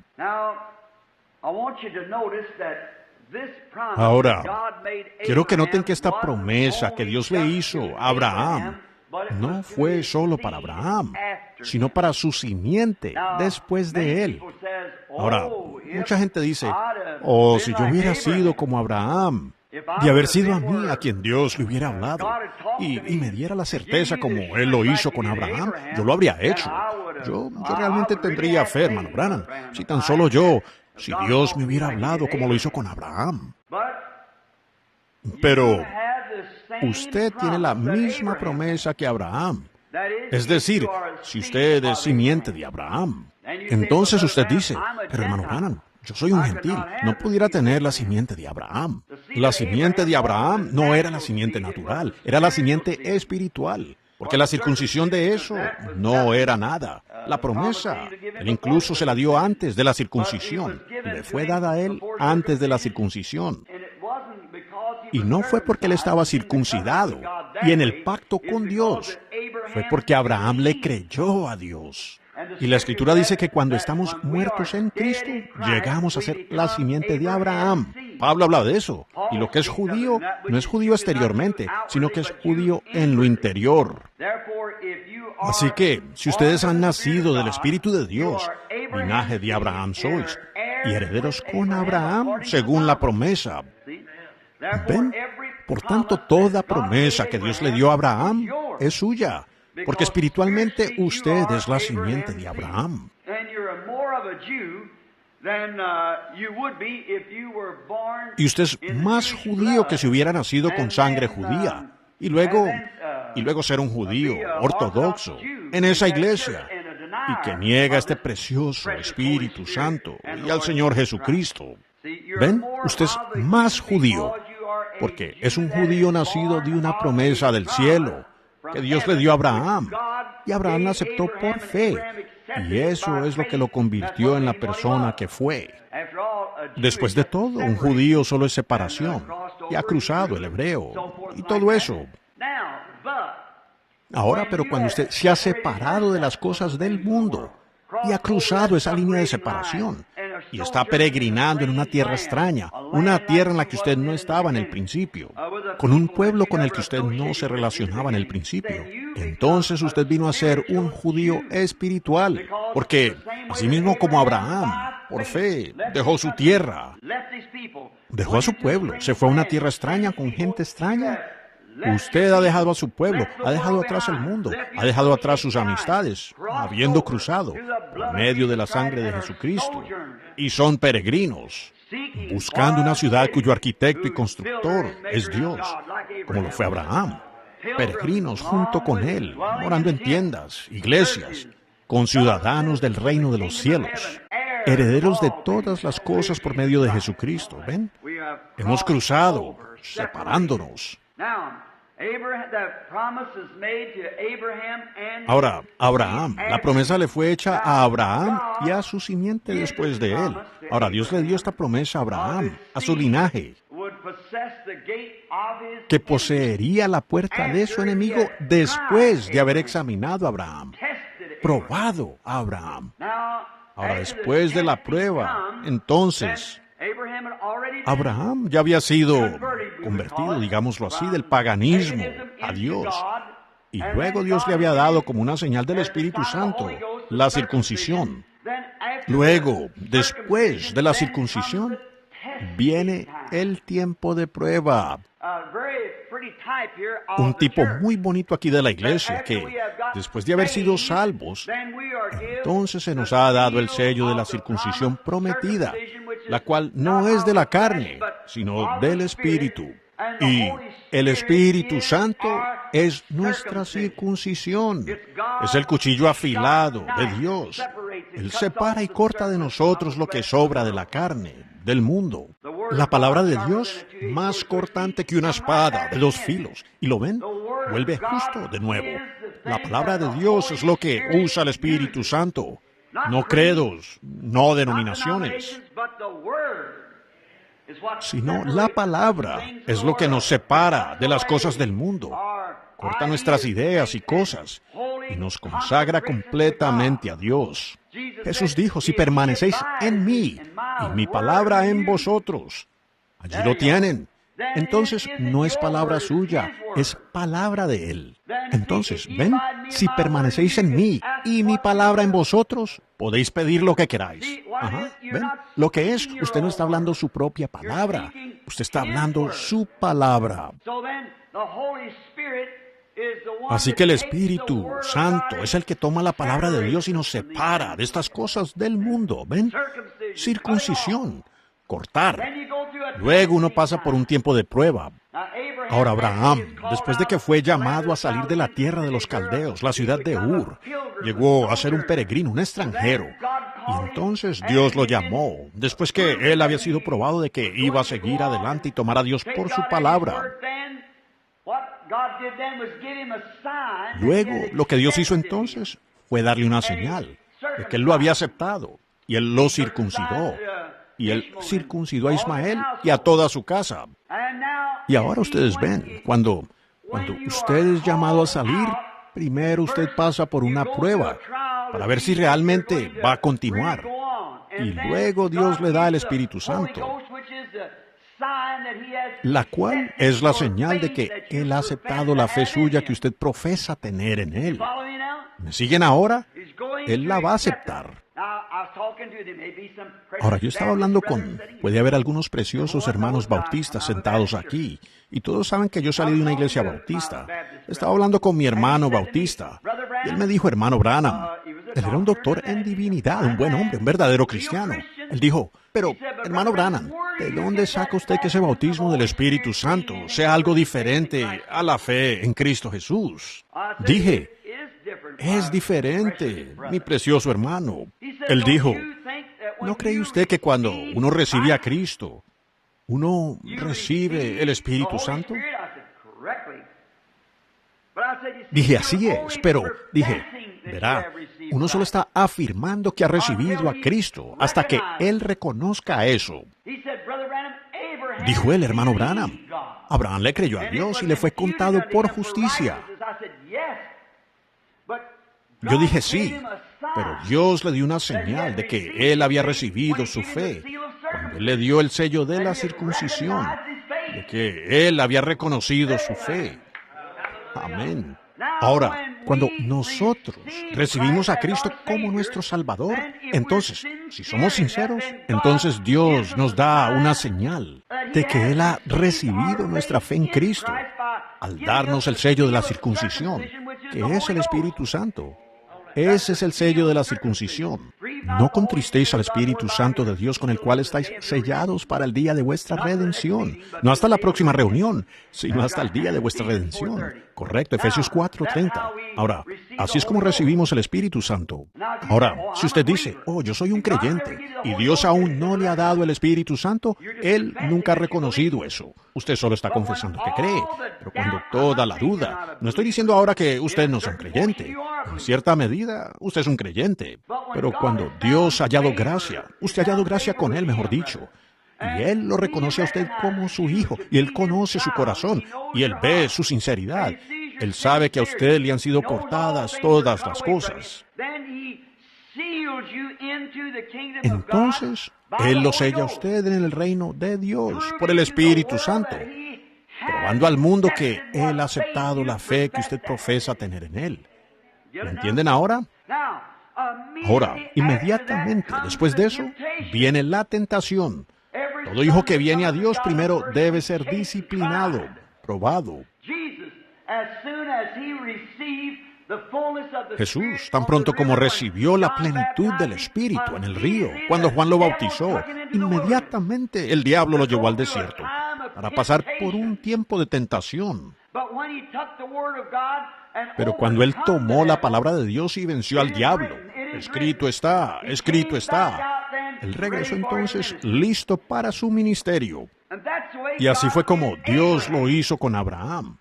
Ahora, quiero que noten que esta promesa que Dios le hizo a Abraham no fue solo para Abraham, sino para su simiente después de él. Ahora, mucha gente dice, si yo hubiera sido como Abraham, de haber sido a mí a quien Dios le hubiera hablado, y me diera la certeza como Él lo hizo con Abraham, yo lo habría hecho. Yo realmente tendría fe, hermano Branham, si tan solo si Dios me hubiera hablado como lo hizo con Abraham. Pero usted tiene la misma promesa que Abraham. Es decir, si usted es simiente de Abraham, entonces usted dice, pero hermano Branham, yo soy un gentil, no pudiera tener la simiente de Abraham. La simiente de Abraham no era la simiente natural, era la simiente espiritual, porque la circuncisión de eso no era nada. La promesa, él incluso se la dio antes de la circuncisión, le fue dada a él antes de la circuncisión. Y no fue porque él estaba circuncidado y en el pacto con Dios, fue porque Abraham le creyó a Dios. Y la Escritura dice que cuando estamos muertos en Cristo, llegamos a ser la simiente de Abraham. Pablo habla de eso. Y lo que es judío, no es judío exteriormente, sino que es judío en lo interior. Así que, si ustedes han nacido del Espíritu de Dios, linaje de Abraham sois, y herederos con Abraham, según la promesa. ¿Ven? Por tanto, toda promesa que Dios le dio a Abraham es suya. Porque espiritualmente usted es la simiente de Abraham. Y usted es más judío que si hubiera nacido con sangre judía. Y luego ser un judío ortodoxo en esa iglesia. Y que niega este precioso Espíritu Santo y al Señor Jesucristo. ¿Ven? Usted es más judío. Porque es un judío nacido de una promesa del cielo que Dios le dio a Abraham, y Abraham la aceptó por fe, y eso es lo que lo convirtió en la persona que fue. Después de todo, un judío solo es separación, y ha cruzado el hebreo, y todo eso. Ahora, pero cuando usted se ha separado de las cosas del mundo, y ha cruzado esa línea de separación, y está peregrinando en una tierra extraña, una tierra en la que usted no estaba en el principio, con un pueblo con el que usted no se relacionaba en el principio, entonces usted vino a ser un judío espiritual, porque así mismo como Abraham, por fe, dejó su tierra, dejó a su pueblo, se fue a una tierra extraña con gente extraña. Usted ha dejado a su pueblo, ha dejado atrás el mundo, ha dejado atrás sus amistades, habiendo cruzado por medio de la sangre de Jesucristo. Y son peregrinos, buscando una ciudad cuyo arquitecto y constructor es Dios, como lo fue Abraham. Peregrinos junto con él, morando en tiendas, iglesias, con ciudadanos del reino de los cielos, herederos de todas las cosas por medio de Jesucristo. ¿Ven? Hemos cruzado, separándonos. Ahora, Abraham, la promesa le fue hecha a Abraham y a su simiente después de él. Ahora, Dios le dio esta promesa a Abraham, a su linaje, que poseería la puerta de su enemigo después de haber examinado a Abraham, probado a Abraham. Ahora, después de la prueba, entonces, Abraham ya había sido convertido, digámoslo así, del paganismo a Dios. Y luego Dios le había dado como una señal del Espíritu Santo la circuncisión. Luego, después de la circuncisión, viene el tiempo de prueba. Un tipo muy bonito aquí de la iglesia que, después de haber sido salvos, entonces se nos ha dado el sello de la circuncisión prometida, la cual no es de la carne, sino del Espíritu. Y el Espíritu Santo es nuestra circuncisión. Es el cuchillo afilado de Dios. Él separa y corta de nosotros lo que sobra de la carne, del mundo. La palabra de Dios, más cortante que una espada de dos filos. ¿Y lo ven? Vuelve justo de nuevo. La palabra de Dios es lo que usa el Espíritu Santo. No credos, no denominaciones, sino la palabra es lo que nos separa de las cosas del mundo, corta nuestras ideas y cosas y nos consagra completamente a Dios. Jesús dijo, si permanecéis en mí y mi palabra en vosotros, allí lo tienen. Entonces no es palabra suya, es palabra de Él. Entonces, ¿ven? Si permanecéis en mí y mi palabra en vosotros, podéis pedir lo que queráis. Ajá, ¿ven? Lo que es, usted no está hablando su propia palabra, usted está hablando su palabra. Así que el Espíritu Santo es el que toma la palabra de Dios y nos separa de estas cosas del mundo, ¿ven? Circuncisión, cortar. Luego uno pasa por un tiempo de prueba. Ahora Abraham, después de que fue llamado a salir de la tierra de los caldeos, la ciudad de Ur, llegó a ser un peregrino, un extranjero. Y entonces Dios lo llamó, después que él había sido probado de que iba a seguir adelante y tomar a Dios por su palabra. Luego, lo que Dios hizo entonces fue darle una señal de que él lo había aceptado, y él lo circuncidó. Y él circuncidó a Ismael y a toda su casa. Y ahora ustedes ven, cuando usted es llamado a salir, primero usted pasa por una prueba. para ver si realmente va a continuar. Y luego Dios le da el Espíritu Santo, la cual es la señal de que Él ha aceptado la fe suya que usted profesa tener en Él. ¿Me siguen ahora? Él la va a aceptar. Ahora, yo estaba hablando puede haber algunos preciosos hermanos bautistas sentados aquí, y todos saben que yo salí de una iglesia bautista. Estaba hablando con mi hermano bautista, y él me dijo, hermano Branham, él era un doctor en divinidad, un buen hombre, un verdadero cristiano. Él dijo, pero, hermano Branham, ¿de dónde saca usted que ese bautismo del Espíritu Santo sea algo diferente a la fe en Cristo Jesús? Dije, es diferente, mi precioso hermano. Él dijo, ¿no cree usted que cuando uno recibe a Cristo, uno recibe el Espíritu Santo? Dije, así es, pero dije, verá, uno solo está afirmando que ha recibido a Cristo hasta que Él reconozca eso. Dijo el hermano Branham, Abraham le creyó a Dios y le fue contado por justicia. Yo dije sí, pero Dios le dio una señal de que él había recibido su fe cuando él le dio el sello de la circuncisión, de que él había reconocido su fe. Amén. Ahora, cuando nosotros recibimos a Cristo como nuestro Salvador, entonces, si somos sinceros, entonces Dios nos da una señal de que Él ha recibido nuestra fe en Cristo al darnos el sello de la circuncisión, que es el Espíritu Santo. Ese es el sello de la circuncisión. No contristéis al Espíritu Santo de Dios con el cual estáis sellados para el día de vuestra redención. No hasta la próxima reunión, sino hasta el día de vuestra redención. Correcto, Efesios 4:30. Ahora, así es como recibimos el Espíritu Santo. Ahora, si usted dice, oh, yo soy un creyente, y Dios aún no le ha dado el Espíritu Santo, Él nunca ha reconocido eso. Usted solo está confesando que cree, pero cuando toda la duda, no estoy diciendo ahora que usted no es un creyente. En cierta medida, usted es un creyente. Pero cuando Dios ha hallado gracia, usted ha hallado gracia con Él, mejor dicho, y Él lo reconoce a usted como su hijo, y Él conoce su corazón, y Él ve su sinceridad. Él sabe que a usted le han sido cortadas todas las cosas. Entonces, Él lo sella a usted en el reino de Dios por el Espíritu Santo, probando al mundo que Él ha aceptado la fe que usted profesa tener en Él. ¿Lo entienden ahora? Ahora, inmediatamente después de eso, viene la tentación. Todo hijo que viene a Dios primero debe ser disciplinado, probado. Jesús, tan pronto como recibió la plenitud del Espíritu en el río, cuando Juan lo bautizó, inmediatamente el diablo lo llevó al desierto para pasar por un tiempo de tentación. Pero cuando él tomó la palabra de Dios y venció al diablo, escrito está, él regresó entonces listo para su ministerio. Y así fue como Dios lo hizo con Abraham.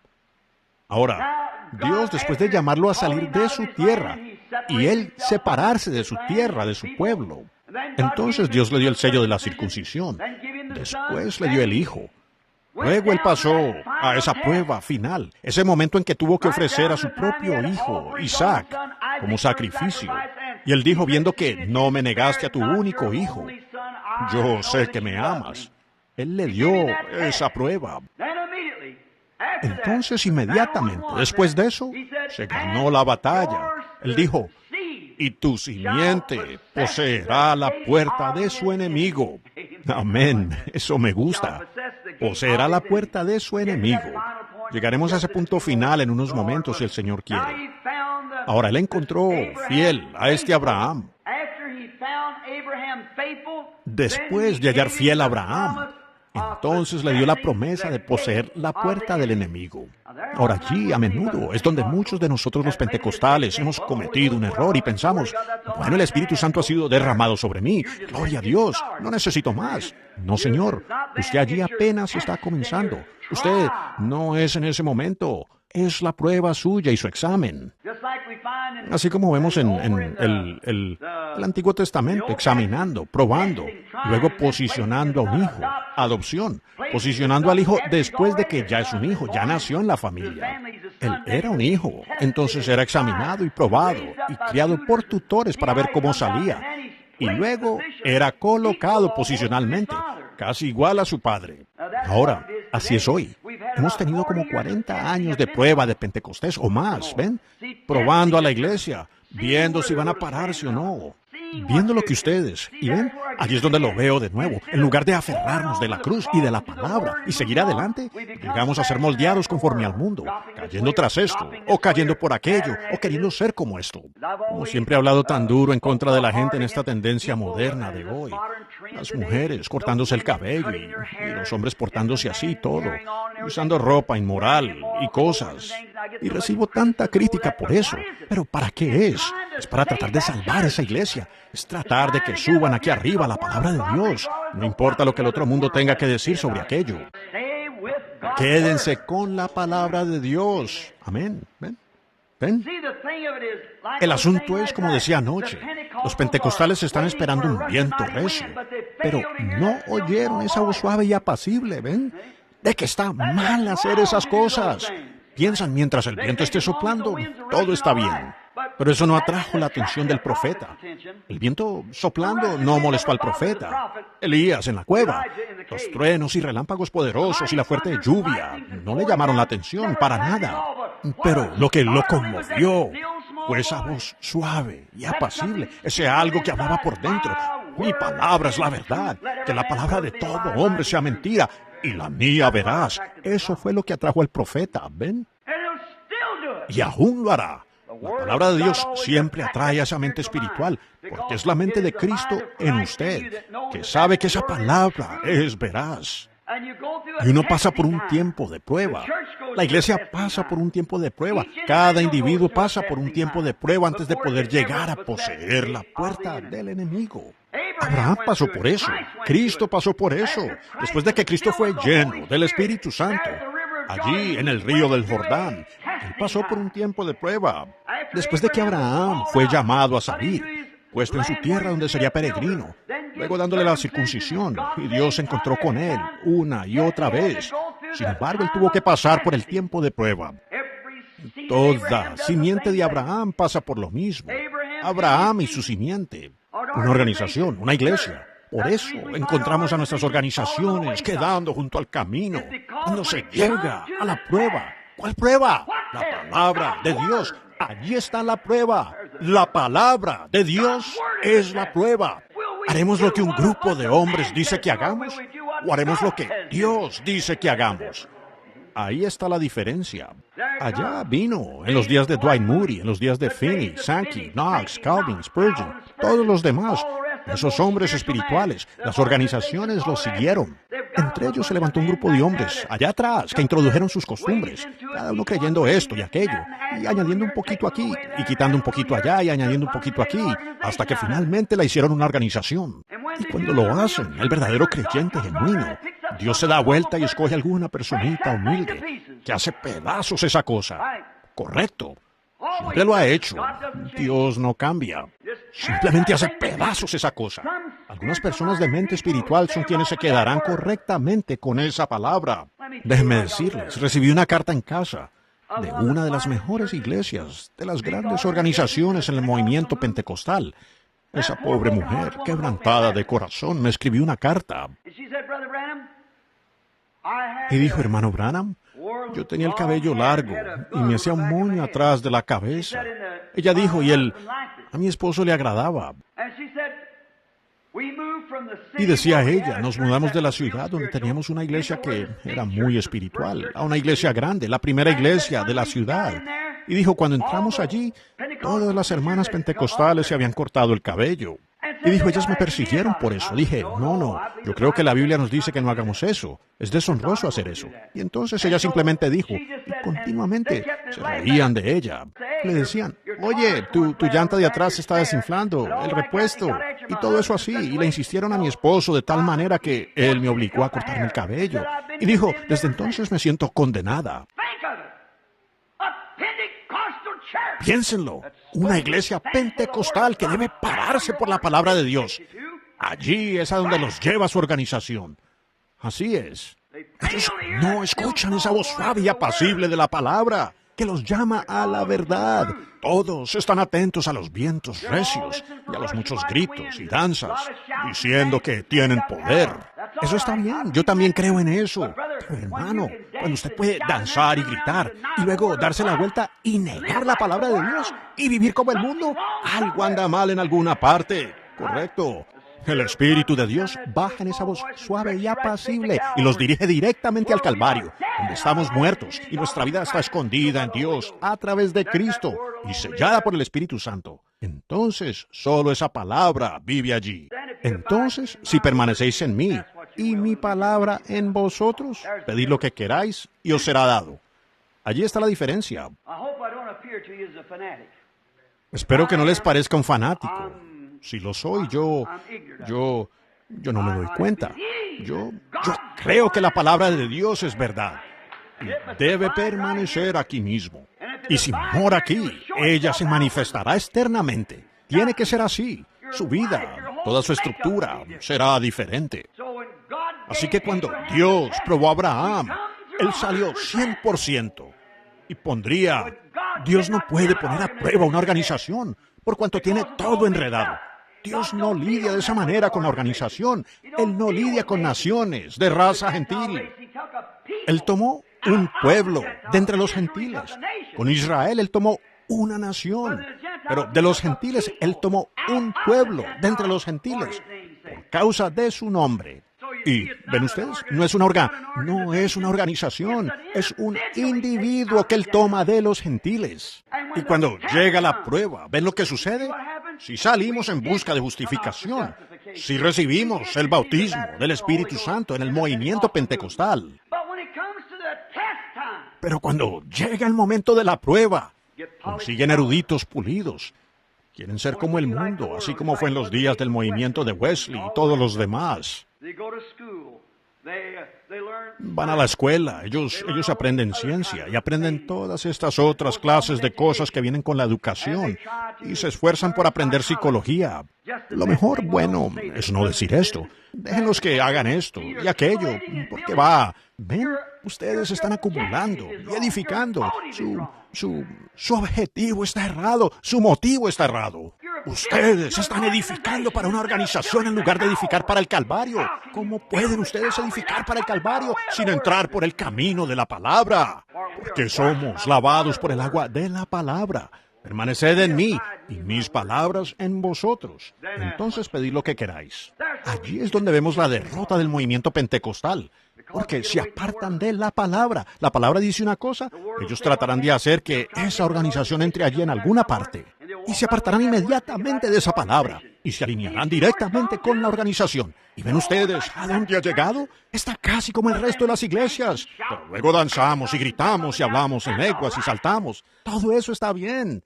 Ahora, Dios, después de llamarlo a salir de su tierra, y él separarse de su tierra, de su pueblo, entonces Dios le dio el sello de la circuncisión. Después le dio el hijo. Luego él pasó a esa prueba final, ese momento en que tuvo que ofrecer a su propio hijo, Isaac, como sacrificio. Y él dijo, viendo que no me negaste a tu único hijo, yo sé que me amas. Él le dio esa prueba. Entonces, inmediatamente, después de eso, se ganó la batalla. Él dijo, y tu simiente poseerá la puerta de su enemigo. Amén, eso me gusta. Poseerá la puerta de su enemigo. Llegaremos a ese punto final en unos momentos, si el Señor quiere. Ahora, él encontró fiel a este Abraham. Después de hallar fiel a Abraham, entonces le dio la promesa de poseer la puerta del enemigo. Ahora allí, a menudo, es donde muchos de nosotros los pentecostales hemos cometido un error y pensamos, bueno, el Espíritu Santo ha sido derramado sobre mí, gloria a Dios, no necesito más. No, Señor, usted allí apenas está comenzando. Usted no es en ese momento, es la prueba suya y su examen. Así como vemos en el Antiguo Testamento, examinando, probando, luego posicionando a un hijo, adopción, posicionando al hijo después de que ya es un hijo, ya nació en la familia. Él era un hijo, entonces era examinado y probado y criado por tutores para ver cómo salía. Y luego era colocado posicionalmente, casi igual a su padre. Ahora, así es hoy. Hemos tenido como 40 años de prueba de Pentecostés o más, ¿ven? Probando a la iglesia, viendo si van a pararse o no. Viendo lo que ustedes, y ven, allí es donde lo veo de nuevo. En lugar de aferrarnos de la cruz y de la palabra y seguir adelante, llegamos a ser moldeados conforme al mundo, cayendo tras esto, o cayendo por aquello, o queriendo ser como esto. Como siempre he hablado tan duro en contra de la gente en esta tendencia moderna de hoy. Las mujeres cortándose el cabello y los hombres portándose así y todo, y usando ropa inmoral y cosas. Y recibo tanta crítica por eso. Pero ¿para qué es? Es para tratar de salvar esa iglesia. Es tratar de que suban aquí arriba la palabra de Dios. No importa lo que el otro mundo tenga que decir sobre aquello. Quédense con la palabra de Dios. Amén. ¿Ven? ¿Ven? El asunto es, como decía anoche, los pentecostales están esperando un viento recio, pero no oyeron esa voz suave y apacible, ¿ven? De que está mal hacer esas cosas. Piensan mientras el viento esté soplando, todo está bien. Pero eso no atrajo la atención del profeta. El viento soplando no molestó al profeta. Elías en la cueva, los truenos y relámpagos poderosos y la fuerte lluvia no le llamaron la atención para nada. Pero lo que lo conmovió fue esa voz suave y apacible, ese algo que hablaba por dentro. Mi palabra es la verdad, que la palabra de todo hombre sea mentira, y la mía veraz. Eso fue lo que atrajo al profeta, ¿ven? Y aún lo hará. La palabra de Dios siempre atrae a esa mente espiritual, porque es la mente de Cristo en usted, que sabe que esa palabra es veraz. Y uno pasa por un tiempo de prueba. La iglesia pasa por un tiempo de prueba. Cada individuo pasa por un tiempo de prueba antes de poder llegar a poseer la puerta del enemigo. Abraham pasó por eso. Cristo pasó por eso. Después de que Cristo fue lleno del Espíritu Santo, allí en el río del Jordán, él pasó por un tiempo de prueba. Después de que Abraham fue llamado a salir, puesto en su tierra donde sería peregrino, luego dándole la circuncisión, y Dios se encontró con él una y otra vez. Sin embargo, él tuvo que pasar por el tiempo de prueba. Toda simiente de Abraham pasa por lo mismo. Abraham y su simiente. Una organización, una iglesia. Por eso encontramos a nuestras organizaciones quedando junto al camino. Cuando se llega a la prueba. ¿Cuál prueba? La palabra de Dios. Allí está la prueba. La palabra de Dios es la prueba. ¿Haremos lo que un grupo de hombres dice que hagamos? ¿O haremos lo que Dios dice que hagamos? Ahí está la diferencia. Allá vino, en los días de Dwight Moody, en los días de Finney, Sankey, Knox, Calvin, Spurgeon, todos los demás. Esos hombres espirituales, las organizaciones los siguieron. Entre ellos se levantó un grupo de hombres allá atrás que introdujeron sus costumbres, cada uno creyendo esto y aquello, y añadiendo un poquito aquí, y quitando un poquito allá, y añadiendo un poquito aquí, hasta que finalmente la hicieron una organización. Y cuando lo hacen, el verdadero creyente genuino, Dios se da vuelta y escoge alguna personita humilde que hace pedazos esa cosa. Correcto. Siempre lo ha hecho. Dios no cambia. Simplemente hace pedazos esa cosa. Algunas personas de mente espiritual son quienes se quedarán correctamente con esa palabra. Déjenme decirles, recibí una carta en casa de una de las mejores iglesias, de las grandes organizaciones en el movimiento pentecostal. Esa pobre mujer, quebrantada de corazón, me escribió una carta. Y dijo, hermano Branham, yo tenía el cabello largo y me hacía un moño atrás de la cabeza. Ella dijo, y a mi esposo le agradaba. Y decía ella, nos mudamos de la ciudad donde teníamos una iglesia que era muy espiritual, a una iglesia grande, la primera iglesia de la ciudad. Y dijo, cuando entramos allí, todas las hermanas pentecostales se habían cortado el cabello. Y dijo, ellas me persiguieron por eso. Dije, no, yo creo que la Biblia nos dice que no hagamos eso. Es deshonroso hacer eso. Y entonces ella simplemente dijo, y continuamente se reían de ella. Le decían, oye, tu llanta de atrás se está desinflando, el repuesto, y todo eso así. Y le insistieron a mi esposo de tal manera que él me obligó a cortarme el cabello. Y dijo, desde entonces me siento condenada. Piénsenlo, una iglesia pentecostal que debe pararse por la palabra de Dios. Allí es a donde los lleva su organización. Así es. Ellos no escuchan esa voz suave y apacible de la palabra, que los llama a la verdad. Todos están atentos a los vientos recios y a los muchos gritos y danzas, diciendo que tienen poder. Eso está bien, yo también creo en eso. Pero hermano, cuando usted puede danzar y gritar y luego darse la vuelta y negar la palabra de Dios y vivir como el mundo, algo anda mal en alguna parte. Correcto. El Espíritu de Dios baja en esa voz suave y apacible y los dirige directamente al Calvario, donde estamos muertos y nuestra vida está escondida en Dios a través de Cristo y sellada por el Espíritu Santo. Entonces, solo esa palabra vive allí. Entonces, si permanecéis en mí y mi palabra en vosotros, pedid lo que queráis y os será dado. Allí está la diferencia. Espero que no les parezca un fanático. Si lo soy, yo no me doy cuenta. Yo creo que la palabra de Dios es verdad. Y debe permanecer aquí mismo. Y si mora aquí, ella se manifestará externamente. Tiene que ser así. Su vida, toda su estructura será diferente. Así que cuando Dios probó a Abraham, él salió 100%. Y Dios no puede poner a prueba una organización, por cuanto tiene todo enredado. Dios no lidia de esa manera con la organización. Él no lidia con naciones de raza gentil. Él tomó un pueblo de entre los gentiles. Con Israel Él tomó una nación. Pero de los gentiles Él tomó un pueblo de entre los gentiles por causa de su nombre. Y, ¿ven ustedes? No es una organización, es un individuo que Él toma de los gentiles. Y cuando llega la prueba, ¿ven lo que sucede? Si salimos en busca de justificación, si recibimos el bautismo del Espíritu Santo en el movimiento pentecostal, pero cuando llega el momento de la prueba, consiguen eruditos pulidos, quieren ser como el mundo, así como fue en los días del movimiento de Wesley y todos los demás. Van a la escuela, ellos aprenden ciencia y aprenden todas estas otras clases de cosas que vienen con la educación y se esfuerzan por aprender psicología. Lo mejor, bueno, es no decir esto. Déjenlos que hagan esto y aquello, porque ven, ustedes están acumulando y edificando. Su objetivo está errado, su motivo está errado. Ustedes están edificando para una organización en lugar de edificar para el Calvario. ¿Cómo pueden ustedes edificar para el Calvario sin entrar por el camino de la palabra? Porque somos lavados por el agua de la palabra. Permaneced en mí y mis palabras en vosotros. Entonces pedid lo que queráis. Allí es donde vemos la derrota del movimiento pentecostal. Porque se apartan de la palabra. La palabra dice una cosa, ellos tratarán de hacer que esa organización entre allí en alguna parte. Y se apartarán inmediatamente de esa palabra. Y se alinearán directamente con la organización. ¿Y ven ustedes a dónde ha llegado? Está casi como el resto de las iglesias. Pero luego danzamos y gritamos y hablamos en lenguas y saltamos. Todo eso está bien.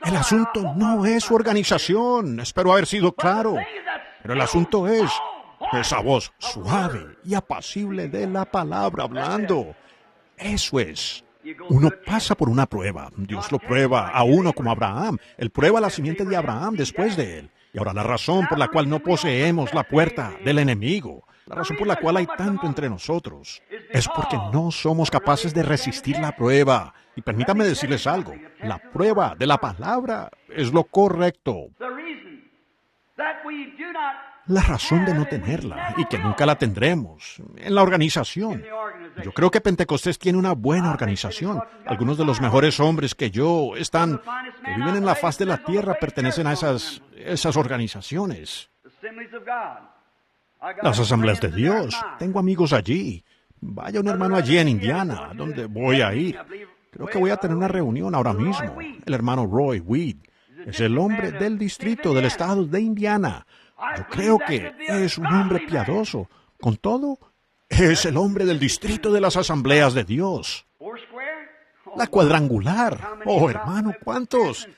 El asunto no es su organización. Espero haber sido claro. Pero el asunto es esa voz suave y apacible de la palabra hablando. Eso es. Uno pasa por una prueba. Dios lo prueba a uno como Abraham. Él prueba la simiente de Abraham después de él. Y ahora la razón por la cual no poseemos la puerta del enemigo, la razón por la cual hay tanto entre nosotros, es porque no somos capaces de resistir la prueba. Y permítanme decirles algo. La prueba de la palabra es lo correcto. La razón de no tenerla y que nunca la tendremos en la organización. Yo creo que Pentecostés tiene una buena organización. Algunos de los mejores hombres que viven en la faz de la tierra pertenecen a esas organizaciones. Las asambleas de Dios. Tengo amigos allí. Vaya un hermano allí en Indiana, donde voy a ir. Creo que voy a tener una reunión ahora mismo. El hermano Roy Weed es el hombre del distrito del estado de Indiana. Yo creo que es un hombre piadoso. Con todo, es el hombre del distrito de las asambleas de Dios. La cuadrangular. Oh, hermano, ¿cuántos?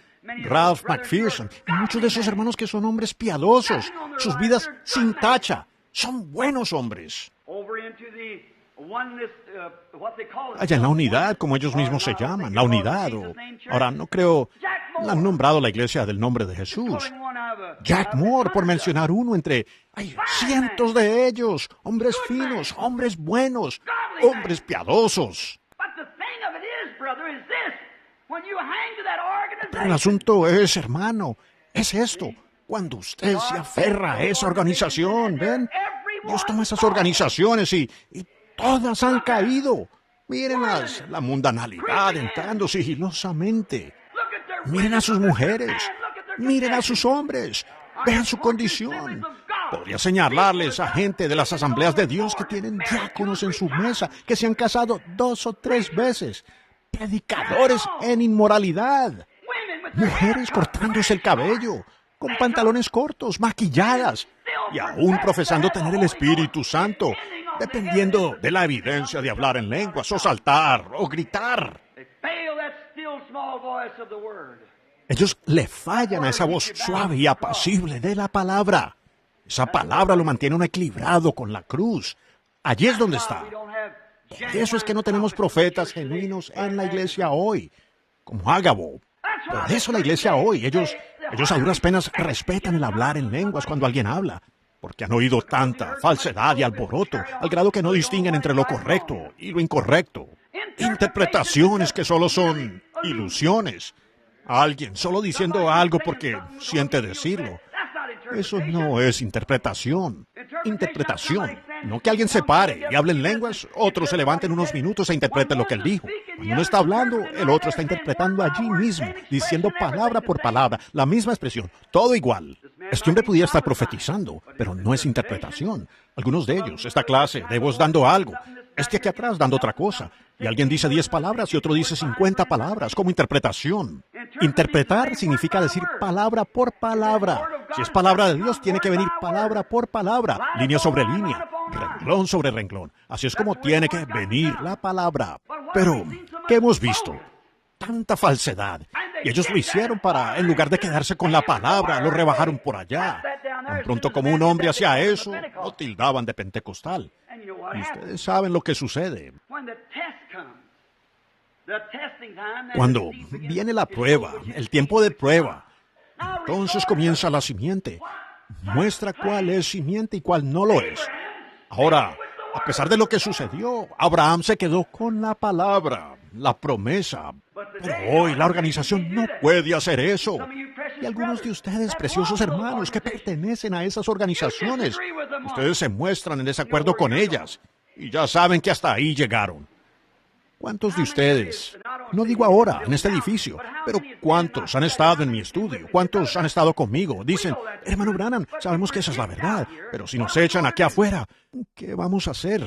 Ralph McPherson. Y muchos de esos hermanos que son hombres piadosos. Sus vidas sin tacha. Son buenos hombres. Allá en la unidad, como ellos mismos se llaman, la unidad. Ahora, no creo, la han nombrado la iglesia del nombre de Jesús. Jack Moore, por mencionar uno entre... Hay cientos de ellos, hombres finos, hombres buenos, hombres piadosos. Pero el asunto es, hermano, es esto. Cuando usted se aferra a esa organización, ¿ven? Dios toma esas organizaciones y todas han caído. Mírenlas, la mundanalidad entrando sigilosamente. Miren a sus mujeres, miren a sus hombres, vean su condición. Podría señalarles a gente de las asambleas de Dios que tienen diáconos en su mesa, que se han casado 2 o 3 veces. Predicadores en inmoralidad. Mujeres cortándose el cabello, con pantalones cortos, maquilladas, y aún profesando tener el Espíritu Santo, dependiendo de la evidencia de hablar en lenguas, o saltar, o gritar. Ellos le fallan a esa voz suave y apacible de la palabra. Esa palabra lo mantiene uno equilibrado con la cruz. Allí es donde está. Por eso es que no tenemos profetas genuinos en la iglesia hoy, como Ágabo. Por eso la iglesia hoy, ellos a duras penas respetan el hablar en lenguas cuando alguien habla, porque han oído tanta falsedad y alboroto, al grado que no distinguen entre lo correcto y lo incorrecto. Interpretaciones que solo son ilusiones. Alguien solo diciendo algo porque siente decirlo. Eso no es interpretación. Interpretación. No que alguien se pare y hable en lenguas, otro se levante en unos minutos e interprete lo que él dijo. Cuando uno está hablando, el otro está interpretando allí mismo, diciendo palabra por palabra, la misma expresión, todo igual. Este hombre podía estar profetizando, pero no es interpretación. Algunos de ellos, esta clase, de voz dando algo, este aquí atrás dando otra cosa. Y alguien dice 10 palabras y otro dice 50 palabras, como interpretación. Interpretar significa decir palabra por palabra. Si es palabra de Dios, tiene que venir palabra por palabra, línea sobre línea, renglón sobre renglón. Así es como tiene que venir la palabra. Pero, ¿qué hemos visto? Tanta falsedad. Y ellos lo hicieron para, en lugar de quedarse con la palabra, lo rebajaron por allá. Tan pronto como un hombre hacía eso, lo tildaban de pentecostal. Y ustedes saben lo que sucede. Cuando viene la prueba, el tiempo de prueba, entonces comienza la simiente. Muestra cuál es simiente y cuál no lo es. Ahora, a pesar de lo que sucedió, Abraham se quedó con la palabra, la promesa. Pero hoy la organización no puede hacer eso. Y algunos de ustedes, preciosos hermanos, que pertenecen a esas organizaciones, ustedes se muestran en desacuerdo con ellas. Y ya saben que hasta ahí llegaron. ¿Cuántos de ustedes, no digo ahora, en este edificio, pero cuántos han estado en mi estudio? ¿Cuántos han estado conmigo? Dicen, hermano Branham, sabemos que esa es la verdad, pero si nos echan aquí afuera, ¿qué vamos a hacer?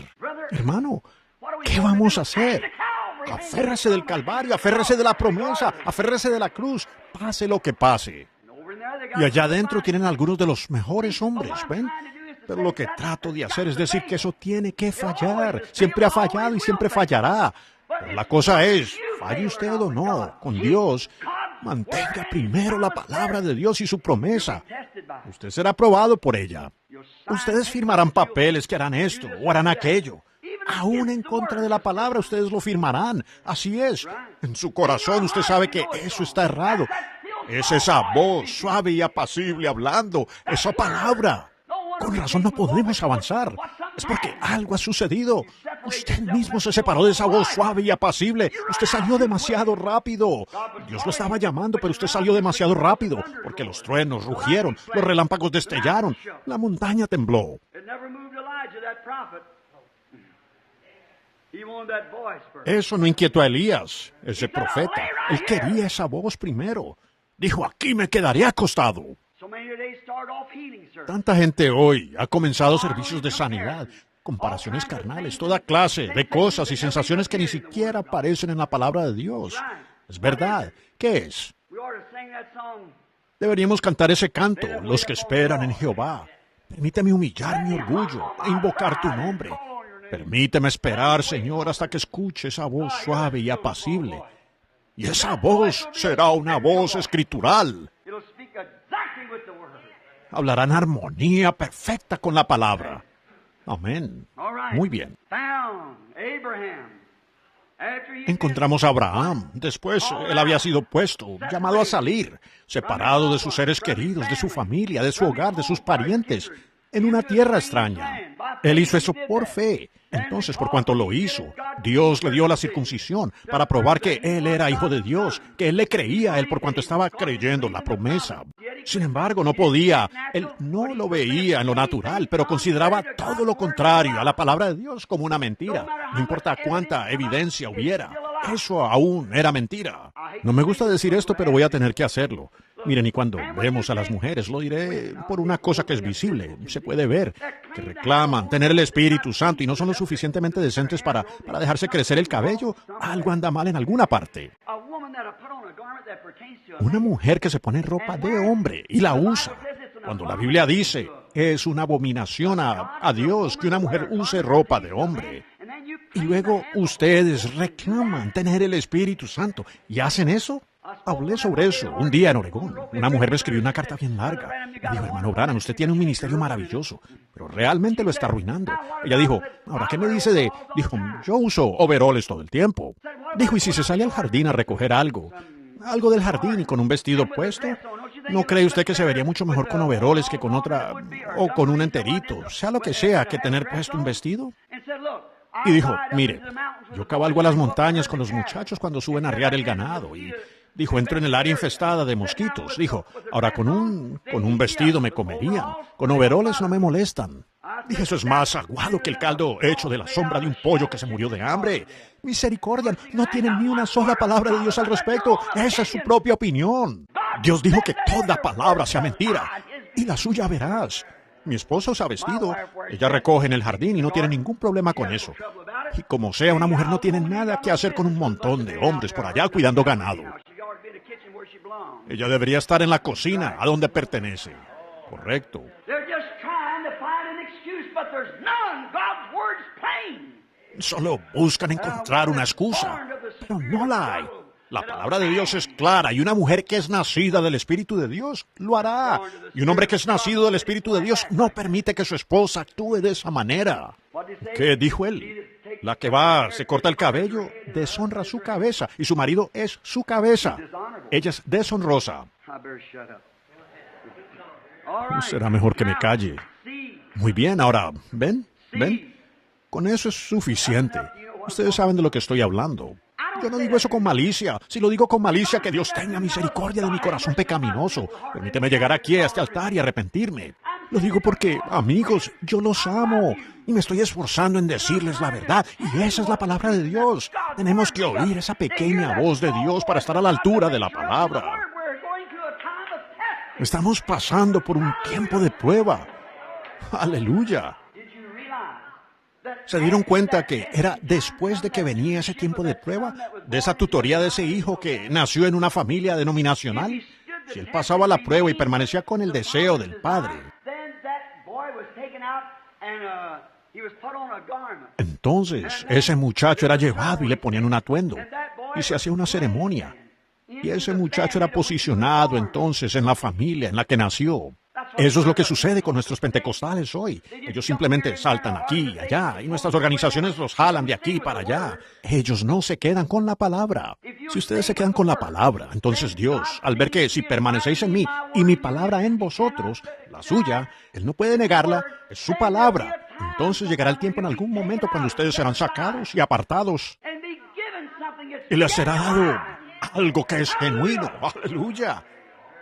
Hermano, ¿qué vamos a hacer? Aférrese del Calvario, aférrese de la promesa, aférrese de la cruz, pase lo que pase. Y allá adentro tienen algunos de los mejores hombres, ¿ven? Pero lo que trato de hacer es decir que eso tiene que fallar. Siempre ha fallado y siempre fallará. Pero la cosa es, falle usted o no, con Dios, mantenga primero la palabra de Dios y su promesa. Usted será probado por ella. Ustedes firmarán papeles que harán esto o harán aquello. Aún en contra de la palabra, ustedes lo firmarán. Así es. En su corazón usted sabe que eso está errado. Es esa voz suave y apacible hablando, esa palabra. Con razón no podemos avanzar. Es porque algo ha sucedido. Usted mismo se separó de esa voz suave y apacible. Usted salió demasiado rápido. Dios lo estaba llamando, pero usted salió demasiado rápido, porque los truenos rugieron, los relámpagos destellaron, la montaña tembló. Eso no inquietó a Elías, ese profeta. Él quería esa voz primero. Dijo, aquí me quedaré acostado. Tanta gente hoy ha comenzado servicios de sanidad, comparaciones carnales, toda clase de cosas y sensaciones que ni siquiera aparecen en la palabra de Dios. Es verdad. ¿Qué es? Deberíamos cantar ese canto, los que esperan en Jehová. Permíteme humillar mi orgullo e invocar tu nombre. Permíteme esperar, Señor, hasta que escuche esa voz suave y apacible. Y esa voz será una voz escritural. Hablarán armonía perfecta con la palabra. Amén. Muy bien. Encontramos a Abraham. Después él había sido puesto, llamado a salir, separado de sus seres queridos, de su familia, de su hogar, de sus parientes, en una tierra extraña. Él hizo eso por fe. Entonces, por cuanto lo hizo, Dios le dio la circuncisión para probar que él era hijo de Dios, que él le creía a él por cuanto estaba creyendo la promesa. Sin embargo, no podía. Él no lo veía en lo natural, pero consideraba todo lo contrario a la palabra de Dios como una mentira. No importa cuánta evidencia hubiera, eso aún era mentira. No me gusta decir esto, pero voy a tener que hacerlo. Miren, y cuando vemos a las mujeres, lo diré por una cosa que es visible, se puede ver, que reclaman tener el Espíritu Santo y no son lo suficientemente decentes para dejarse crecer el cabello, algo anda mal en alguna parte. Una mujer que se pone ropa de hombre y la usa, cuando la Biblia dice, es una abominación a Dios que una mujer use ropa de hombre. Y luego ustedes reclaman tener el Espíritu Santo y hacen eso. Hablé sobre eso un día en Oregón. Una mujer me escribió una carta bien larga. Me dijo, hermano Branham, usted tiene un ministerio maravilloso, pero realmente lo está arruinando. Ella dijo, ahora, ¿qué me dice de...? Dijo, yo uso overoles todo el tiempo. Dijo, ¿y si se sale al jardín a recoger algo del jardín y con un vestido puesto? ¿No cree usted que se vería mucho mejor con overoles que con otra, o con un enterito, sea lo que sea, que tener puesto un vestido? Y dijo, mire, yo cabalgo a las montañas con los muchachos cuando suben a arriar el ganado y... Dijo, entro en el área infestada de mosquitos. Dijo, ahora con un vestido me comerían. Con overoles no me molestan. Dije, eso es más aguado que el caldo hecho de la sombra de un pollo que se murió de hambre. Misericordia, no tienen ni una sola palabra de Dios al respecto. Esa es su propia opinión. Dios dijo que toda palabra sea mentira. Y la suya verás. Mi esposa usa vestido. Ella recoge en el jardín y no tiene ningún problema con eso. Y como sea, una mujer no tiene nada que hacer con un montón de hombres por allá cuidando ganado. Ella debería estar en la cocina, a donde pertenece. Correcto. Solo buscan encontrar una excusa, pero no la hay. La palabra de Dios es clara y una mujer que es nacida del Espíritu de Dios lo hará. Y un hombre que es nacido del Espíritu de Dios no permite que su esposa actúe de esa manera. ¿Qué dijo él? La que va, se corta el cabello, deshonra su cabeza y su marido es su cabeza. Ella es deshonrosa. Será mejor que me calle. Muy bien, ahora, ¿ven? Con eso es suficiente. Ustedes saben de lo que estoy hablando. Yo no digo eso con malicia. Si lo digo con malicia, que Dios tenga misericordia de mi corazón pecaminoso. Permíteme llegar aquí a este altar y arrepentirme. Lo digo porque, amigos, yo los amo y me estoy esforzando en decirles la verdad. Y esa es la palabra de Dios. Tenemos que oír esa pequeña voz de Dios para estar a la altura de la palabra. Estamos pasando por un tiempo de prueba. Aleluya. ¿Se dieron cuenta que era después de que venía ese tiempo de prueba? De esa tutoría de ese hijo que nació en una familia denominacional. Si él pasaba la prueba y permanecía con el deseo del padre, entonces ese muchacho era llevado y le ponían un atuendo y se hacía una ceremonia. Y ese muchacho era posicionado entonces en la familia en la que nació. Eso es lo que sucede con nuestros pentecostales hoy. Ellos simplemente saltan aquí y allá, y nuestras organizaciones los jalan de aquí para allá. Ellos no se quedan con la palabra. Si ustedes se quedan con la palabra, entonces Dios, al ver que si permanecéis en mí y mi palabra en vosotros, la suya, Él no puede negarla, es su palabra. Entonces llegará el tiempo en algún momento cuando ustedes serán sacados y apartados. Y les será dado algo que es genuino. ¡Aleluya!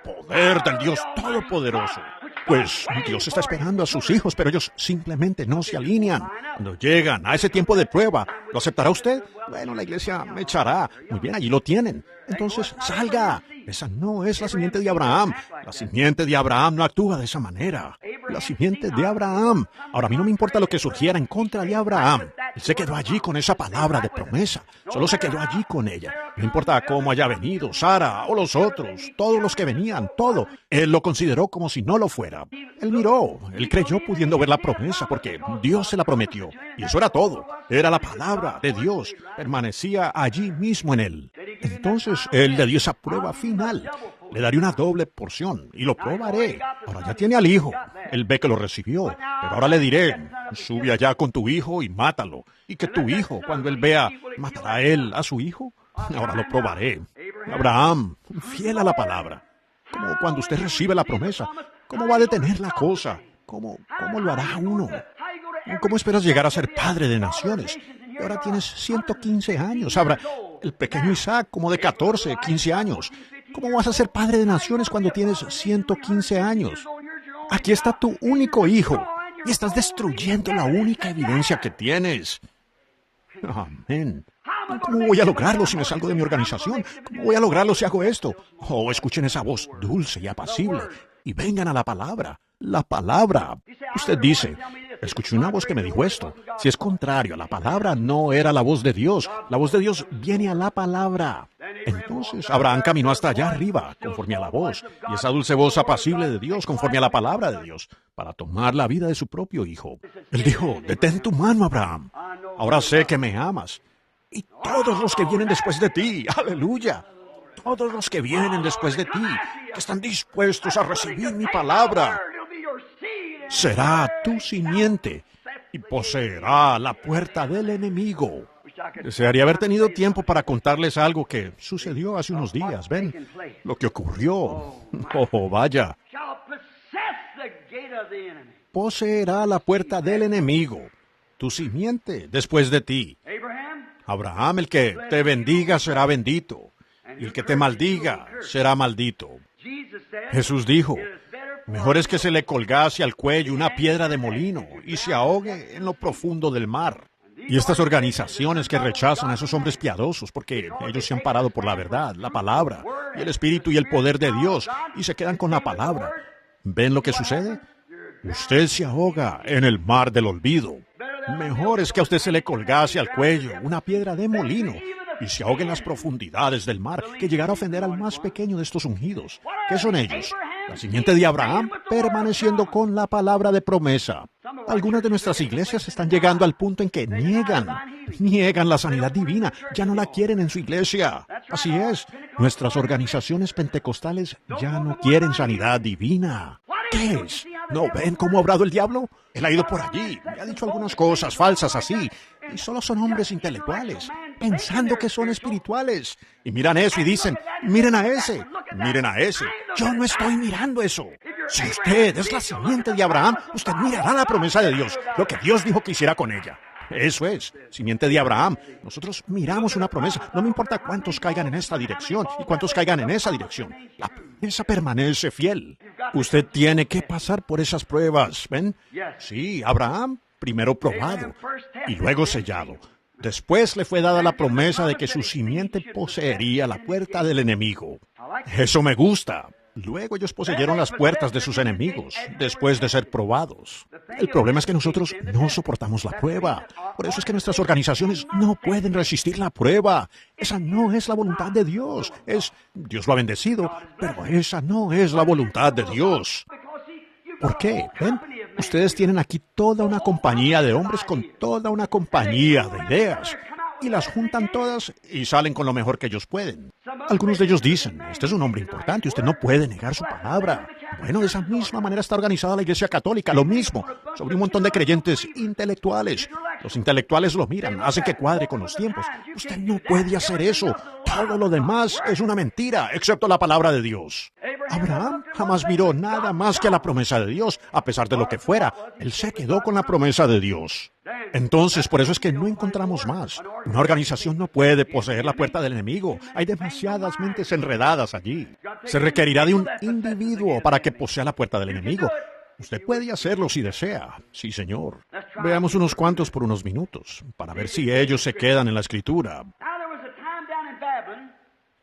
Poder del Dios Todopoderoso. Pues Dios está esperando a sus hijos, pero ellos simplemente no se alinean. Cuando llegan a ese tiempo de prueba, ¿lo aceptará usted? Bueno, la iglesia me echará. Muy bien, allí lo tienen. Entonces, salga. Esa no es la simiente de Abraham. La simiente de Abraham no actúa de esa manera. La simiente de Abraham. Ahora, a mí no me importa lo que surgiera en contra de Abraham. Él se quedó allí con esa palabra de promesa. Solo se quedó allí con ella. No importa cómo haya venido Sara o los otros, todos los que venían, todo. Él lo consideró como si no lo fuera. Él miró, él creyó pudiendo ver la promesa porque Dios se la prometió. Y eso era todo. Era la palabra de Dios. Permanecía allí mismo en él. Entonces, él le dio esa prueba final. Le daré una doble porción y lo probaré. Ahora ya tiene al hijo. Él ve que lo recibió. Pero ahora le diré, Sube allá con tu hijo y mátalo. Y que tu hijo, cuando él vea, ¿matará él a su hijo? Ahora lo probaré. Abraham, fiel a la palabra. Como cuando usted recibe la promesa, ¿cómo va a detener la cosa? ¿Cómo lo hará uno? ¿Cómo esperas llegar a ser padre de naciones? Y ahora tienes 115 años. Ahora, el pequeño Isaac, como de 14, 15 años. ¿Cómo vas a ser padre de naciones cuando tienes 115 años? Aquí está tu único hijo y estás destruyendo la única evidencia que tienes. Amén. ¿Cómo voy a lograrlo si me salgo de mi organización? ¿Cómo voy a lograrlo si hago esto? Oh, escuchen esa voz dulce y apacible y vengan a la palabra. La palabra. Usted dice, escuché una voz que me dijo esto. Si es contrario a la palabra, no era la voz de Dios. La voz de Dios viene a la palabra. Entonces Abraham caminó hasta allá arriba, conforme a la voz, y esa dulce voz apacible de Dios, conforme a la palabra de Dios, para tomar la vida de su propio hijo. Él dijo, detén tu mano, Abraham. Ahora sé que me amas. Y todos los que vienen después de ti, aleluya. Todos los que vienen después de ti, que están dispuestos a recibir mi palabra, será tu simiente y poseerá la puerta del enemigo. Desearía haber tenido tiempo para contarles algo que sucedió hace unos días. ¿Ven? Lo que ocurrió. Oh, vaya. Poseerá la puerta del enemigo. Tu simiente después de ti. Abraham, el que te bendiga será bendito. Y el que te maldiga será maldito. Jesús dijo, mejor es que se le colgase al cuello una piedra de molino y se ahogue en lo profundo del mar. Y estas organizaciones que rechazan a esos hombres piadosos porque ellos se han parado por la verdad, la palabra, y el espíritu y el poder de Dios, y se quedan con la palabra. ¿Ven lo que sucede? Usted se ahoga en el mar del olvido. Mejor es que a usted se le colgase al cuello una piedra de molino y se ahogue en las profundidades del mar, que llegara a ofender al más pequeño de estos ungidos. ¿Qué son ellos? La simiente de Abraham, permaneciendo con la palabra de promesa. Algunas de nuestras iglesias están llegando al punto en que niegan la sanidad divina, ya no la quieren en su iglesia. Así es, nuestras organizaciones pentecostales ya no quieren sanidad divina. ¿Qué es? ¿No ven cómo ha obrado el diablo? Él ha ido por allí, me ha dicho algunas cosas falsas así, y solo son hombres intelectuales, pensando que son espirituales. Y miran eso y dicen, miren a ese. Yo no estoy mirando eso. Si usted es la simiente de Abraham, usted mirará la promesa de Dios, lo que Dios dijo que hiciera con ella. Eso es, simiente de Abraham. Nosotros miramos una promesa. No me importa cuántos caigan en esta dirección y cuántos caigan en esa dirección. La promesa permanece fiel. Usted tiene que pasar por esas pruebas, ¿ven? Sí, Abraham, primero probado y luego sellado. Después le fue dada la promesa de que su simiente poseería la puerta del enemigo. Eso me gusta. Luego ellos poseyeron las puertas de sus enemigos, después de ser probados. El problema es que nosotros no soportamos la prueba. Por eso es que nuestras organizaciones no pueden resistir la prueba. Esa no es la voluntad de Dios. Dios lo ha bendecido, pero esa no es la voluntad de Dios. ¿Por qué? ¿Ven? Ustedes tienen aquí toda una compañía de hombres con toda una compañía de ideas. Y las juntan todas y salen con lo mejor que ellos pueden. Algunos de ellos dicen, este es un hombre importante, usted no puede negar su palabra. Bueno, de esa misma manera está organizada la Iglesia Católica, lo mismo, sobre un montón de creyentes intelectuales. Los intelectuales lo miran, hacen que cuadre con los tiempos. Usted no puede hacer eso. Todo lo demás es una mentira, excepto la palabra de Dios. Abraham jamás miró nada más que a la promesa de Dios, a pesar de lo que fuera. Él se quedó con la promesa de Dios. Entonces, por eso es que no encontramos más. Una organización no puede poseer la puerta del enemigo. Hay demasiadas mentes enredadas allí. Se requerirá de un individuo para que posea la puerta del enemigo. Usted puede hacerlo si desea. Sí, señor. Veamos unos cuantos por unos minutos, para ver si ellos se quedan en la Escritura.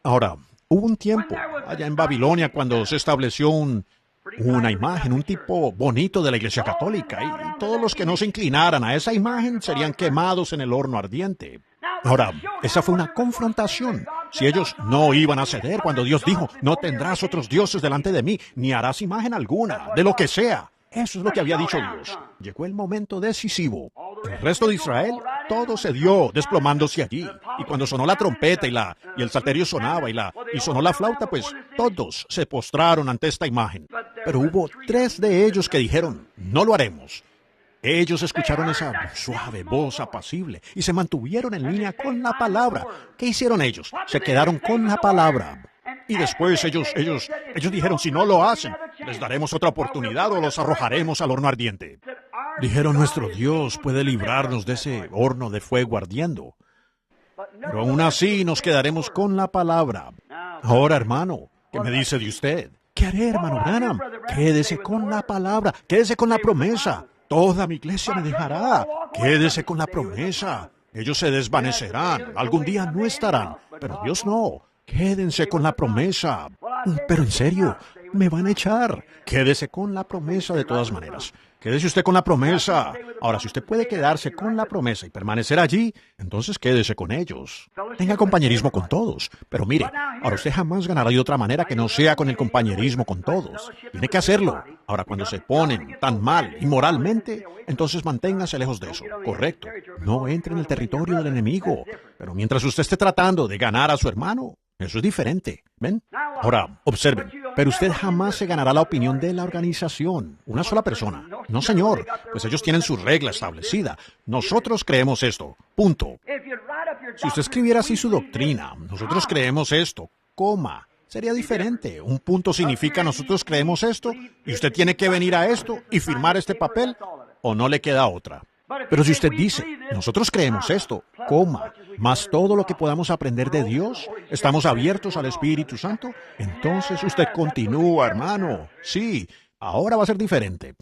Ahora, hubo un tiempo allá en Babilonia cuando se estableció una imagen, un tipo bonito de la Iglesia Católica, y todos los que no se inclinaran a esa imagen serían quemados en el horno ardiente. Ahora, esa fue una confrontación. Si ellos no iban a ceder cuando Dios dijo, no tendrás otros dioses delante de mí, ni harás imagen alguna, de lo que sea. Eso es lo que había dicho Dios. Llegó el momento decisivo. El resto de Israel, todo se dio desplomándose allí. Y cuando sonó la trompeta y el salterio sonaba y sonó la flauta, pues todos se postraron ante esta imagen. Pero hubo 3 de ellos que dijeron, no lo haremos. Ellos escucharon esa suave voz apacible y se mantuvieron en línea con la palabra. ¿Qué hicieron ellos? Se quedaron con la palabra. Y después ellos dijeron, si no lo hacen, les daremos otra oportunidad o los arrojaremos al horno ardiente. Dijeron, nuestro Dios puede librarnos de ese horno de fuego ardiendo. Pero aún así nos quedaremos con la palabra. Ahora, hermano, ¿qué me dice de usted? ¿Qué haré, hermano Branham? Quédese con la palabra, quédese con la promesa. Toda mi iglesia me dejará. Quédese con la promesa. Ellos se desvanecerán, algún día no estarán, pero Dios no. Quédense con la promesa. Pero en serio, me van a echar. Quédese con la promesa de todas maneras. Quédese usted con la promesa. Ahora, si usted puede quedarse con la promesa y permanecer allí, entonces quédese con ellos. Tenga compañerismo con todos. Pero mire, ahora usted jamás ganará de otra manera que no sea con el compañerismo con todos. Tiene que hacerlo. Ahora, cuando se ponen tan mal inmoralmente, entonces manténgase lejos de eso. Correcto. No entre en el territorio del enemigo. Pero mientras usted esté tratando de ganar a su hermano, eso es diferente. ¿Ven? Ahora, observen. Pero usted jamás se ganará la opinión de la organización. Una sola persona. No, señor. Pues ellos tienen su regla establecida. Nosotros creemos esto. Punto. Si usted escribiera así su doctrina, nosotros creemos esto, coma, sería diferente. Un punto significa nosotros creemos esto y usted tiene que venir a esto y firmar este papel o no le queda otra. Pero si usted dice, nosotros creemos esto, coma, más todo lo que podamos aprender de Dios, estamos abiertos al Espíritu Santo, entonces usted continúa, hermano. Sí, ahora va a ser diferente.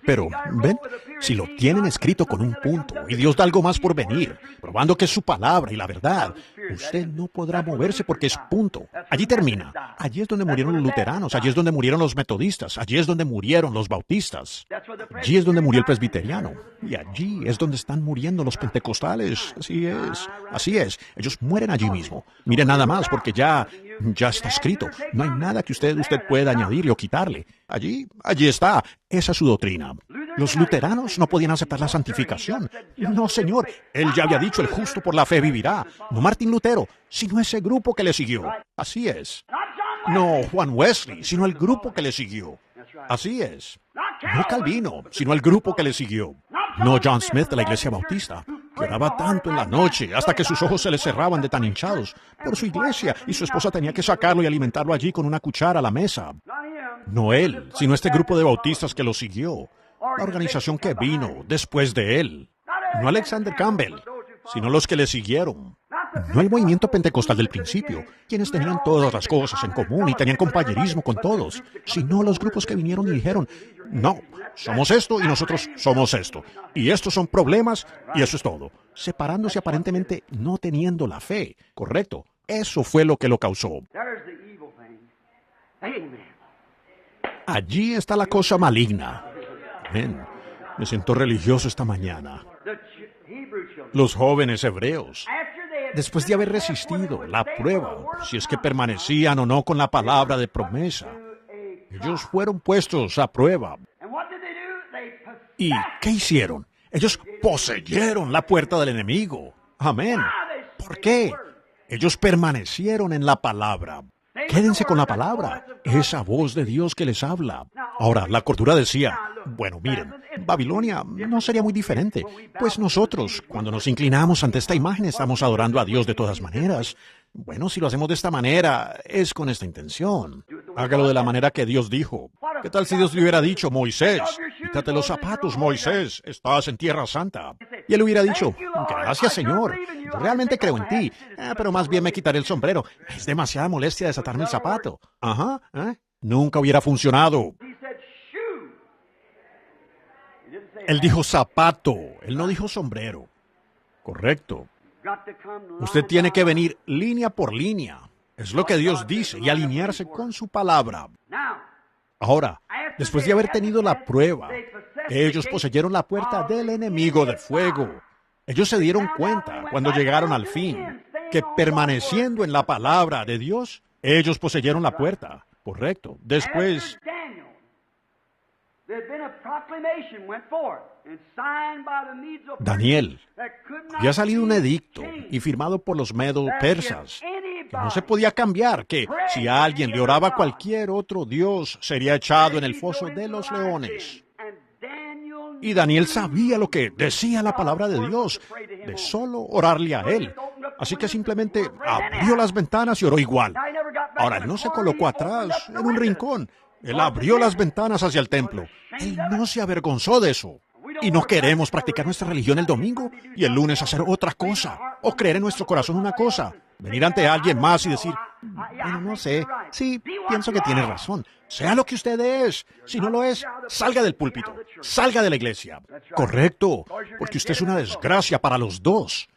Pero, ¿ven? Si lo tienen escrito con un punto y Dios da algo más por venir, probando que es su palabra y la verdad, usted no podrá moverse porque es punto. Allí termina. Allí es donde murieron los luteranos, allí es donde murieron los metodistas, allí es donde murieron los bautistas, allí es donde murió el presbiteriano, y allí es donde están muriendo los pentecostales. Así es, así es. Ellos mueren allí mismo. Mire nada más porque ya está escrito. No hay nada que usted pueda añadirle o quitarle. Allí está. Esa es su doctrina. Los luteranos no podían aceptar la santificación. No, señor. Él ya había dicho, el justo por la fe vivirá. No Martín Lutero, sino ese grupo que le siguió. Así es. No Juan Wesley, sino el grupo que le siguió. Así es. No Calvino, sino el grupo que le siguió. No John Smith de la Iglesia Bautista, que oraba tanto en la noche hasta que sus ojos se le cerraban de tan hinchados por su iglesia y su esposa tenía que sacarlo y alimentarlo allí con una cuchara a la mesa. No él, sino este grupo de bautistas que lo siguió, la organización que vino después de él. No Alexander Campbell, sino los que le siguieron. No el movimiento pentecostal del principio, quienes tenían todas las cosas en común y tenían compañerismo con todos, sino los grupos que vinieron y dijeron, no, somos esto y nosotros somos esto. Y estos son problemas y eso es todo. Separándose aparentemente no teniendo la fe. Correcto. Eso fue lo que lo causó. Allí está la cosa maligna. Amén. Me siento religioso esta mañana. Los jóvenes hebreos, después de haber resistido la prueba, si es que permanecían o no con la palabra de promesa, ellos fueron puestos a prueba. ¿Y qué hicieron? Ellos poseyeron la puerta del enemigo. Amén. ¿Por qué? Ellos permanecieron en la palabra. Quédense con la palabra, esa voz de Dios que les habla. Ahora, la cordura decía, bueno, miren, Babilonia no sería muy diferente, pues nosotros, cuando nos inclinamos ante esta imagen, estamos adorando a Dios de todas maneras. Bueno, si lo hacemos de esta manera, es con esta intención. Hágalo de la manera que Dios dijo. ¿Qué tal si Dios le hubiera dicho, Moisés, quítate los zapatos, Moisés, estás en tierra santa? Y él hubiera dicho, gracias, Señor, yo realmente creo en ti, pero más bien me quitaré el sombrero. Es demasiada molestia desatarme el zapato. Ajá, nunca hubiera funcionado. Él dijo zapato, él no dijo sombrero. Correcto. Usted tiene que venir línea por línea. Es lo que Dios dice y alinearse con su palabra. Ahora, después de haber tenido la prueba, ellos poseyeron la puerta del enemigo de fuego. Ellos se dieron cuenta, cuando llegaron al fin, que permaneciendo en la palabra de Dios, ellos poseyeron la puerta. Correcto. Después, Daniel, había salido un edicto y firmado por los medo-persas, que no se podía cambiar, que si alguien le oraba a cualquier otro dios, sería echado en el foso de los leones. Y Daniel sabía lo que decía la palabra de Dios, de solo orarle a él. Así que simplemente abrió las ventanas y oró igual. Ahora, él no se colocó atrás, en un rincón. Él abrió las ventanas hacia el templo. Él no se avergonzó de eso. Y no queremos practicar nuestra religión el domingo y el lunes hacer otra cosa, o creer en nuestro corazón una cosa, venir ante alguien más y decir, bueno, no sé, sí, pienso que tiene razón. Sea lo que usted es. Si no lo es, salga del púlpito, salga de la iglesia. Correcto, porque usted es una desgracia para los dos.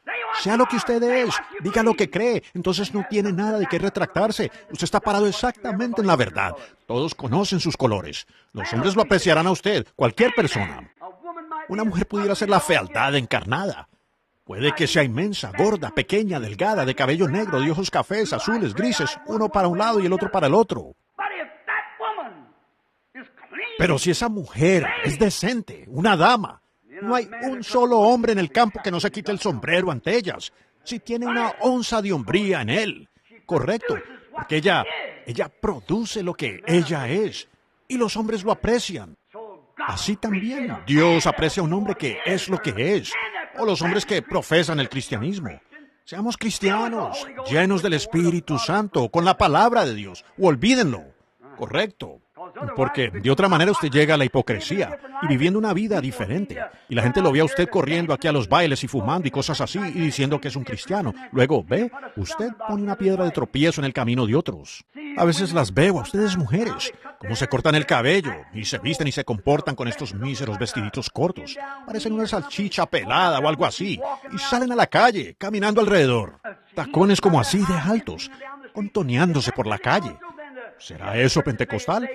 Sea lo que usted es, diga lo que cree, entonces no tiene nada de qué retractarse. Usted está parado exactamente en la verdad. Todos conocen sus colores. Los hombres lo apreciarán a usted, cualquier persona. Una mujer pudiera ser la fealdad encarnada. Puede que sea inmensa, gorda, pequeña, delgada, de cabello negro, de ojos cafés, azules, grises, uno para un lado y el otro para el otro. Pero si esa mujer es decente, una dama, no hay un solo hombre en el campo que no se quite el sombrero ante ellas. Si tiene una onza de hombría en él. Correcto, porque ella produce lo que ella es. Y los hombres lo aprecian. Así también Dios aprecia a un hombre que es lo que es. O los hombres que profesan el cristianismo. Seamos cristianos, llenos del Espíritu Santo, con la palabra de Dios. O olvídenlo. Correcto. Porque de otra manera usted llega a la hipocresía y viviendo una vida diferente. Y la gente lo ve a usted corriendo aquí a los bailes y fumando y cosas así y diciendo que es un cristiano. Luego, ve, usted pone una piedra de tropiezo en el camino de otros. A veces las veo a ustedes mujeres, como se cortan el cabello y se visten y se comportan con estos míseros vestiditos cortos. Parecen una salchicha pelada o algo así. Y salen a la calle, caminando alrededor. Tacones como así de altos, contoneándose por la calle. ¿Será eso pentecostal?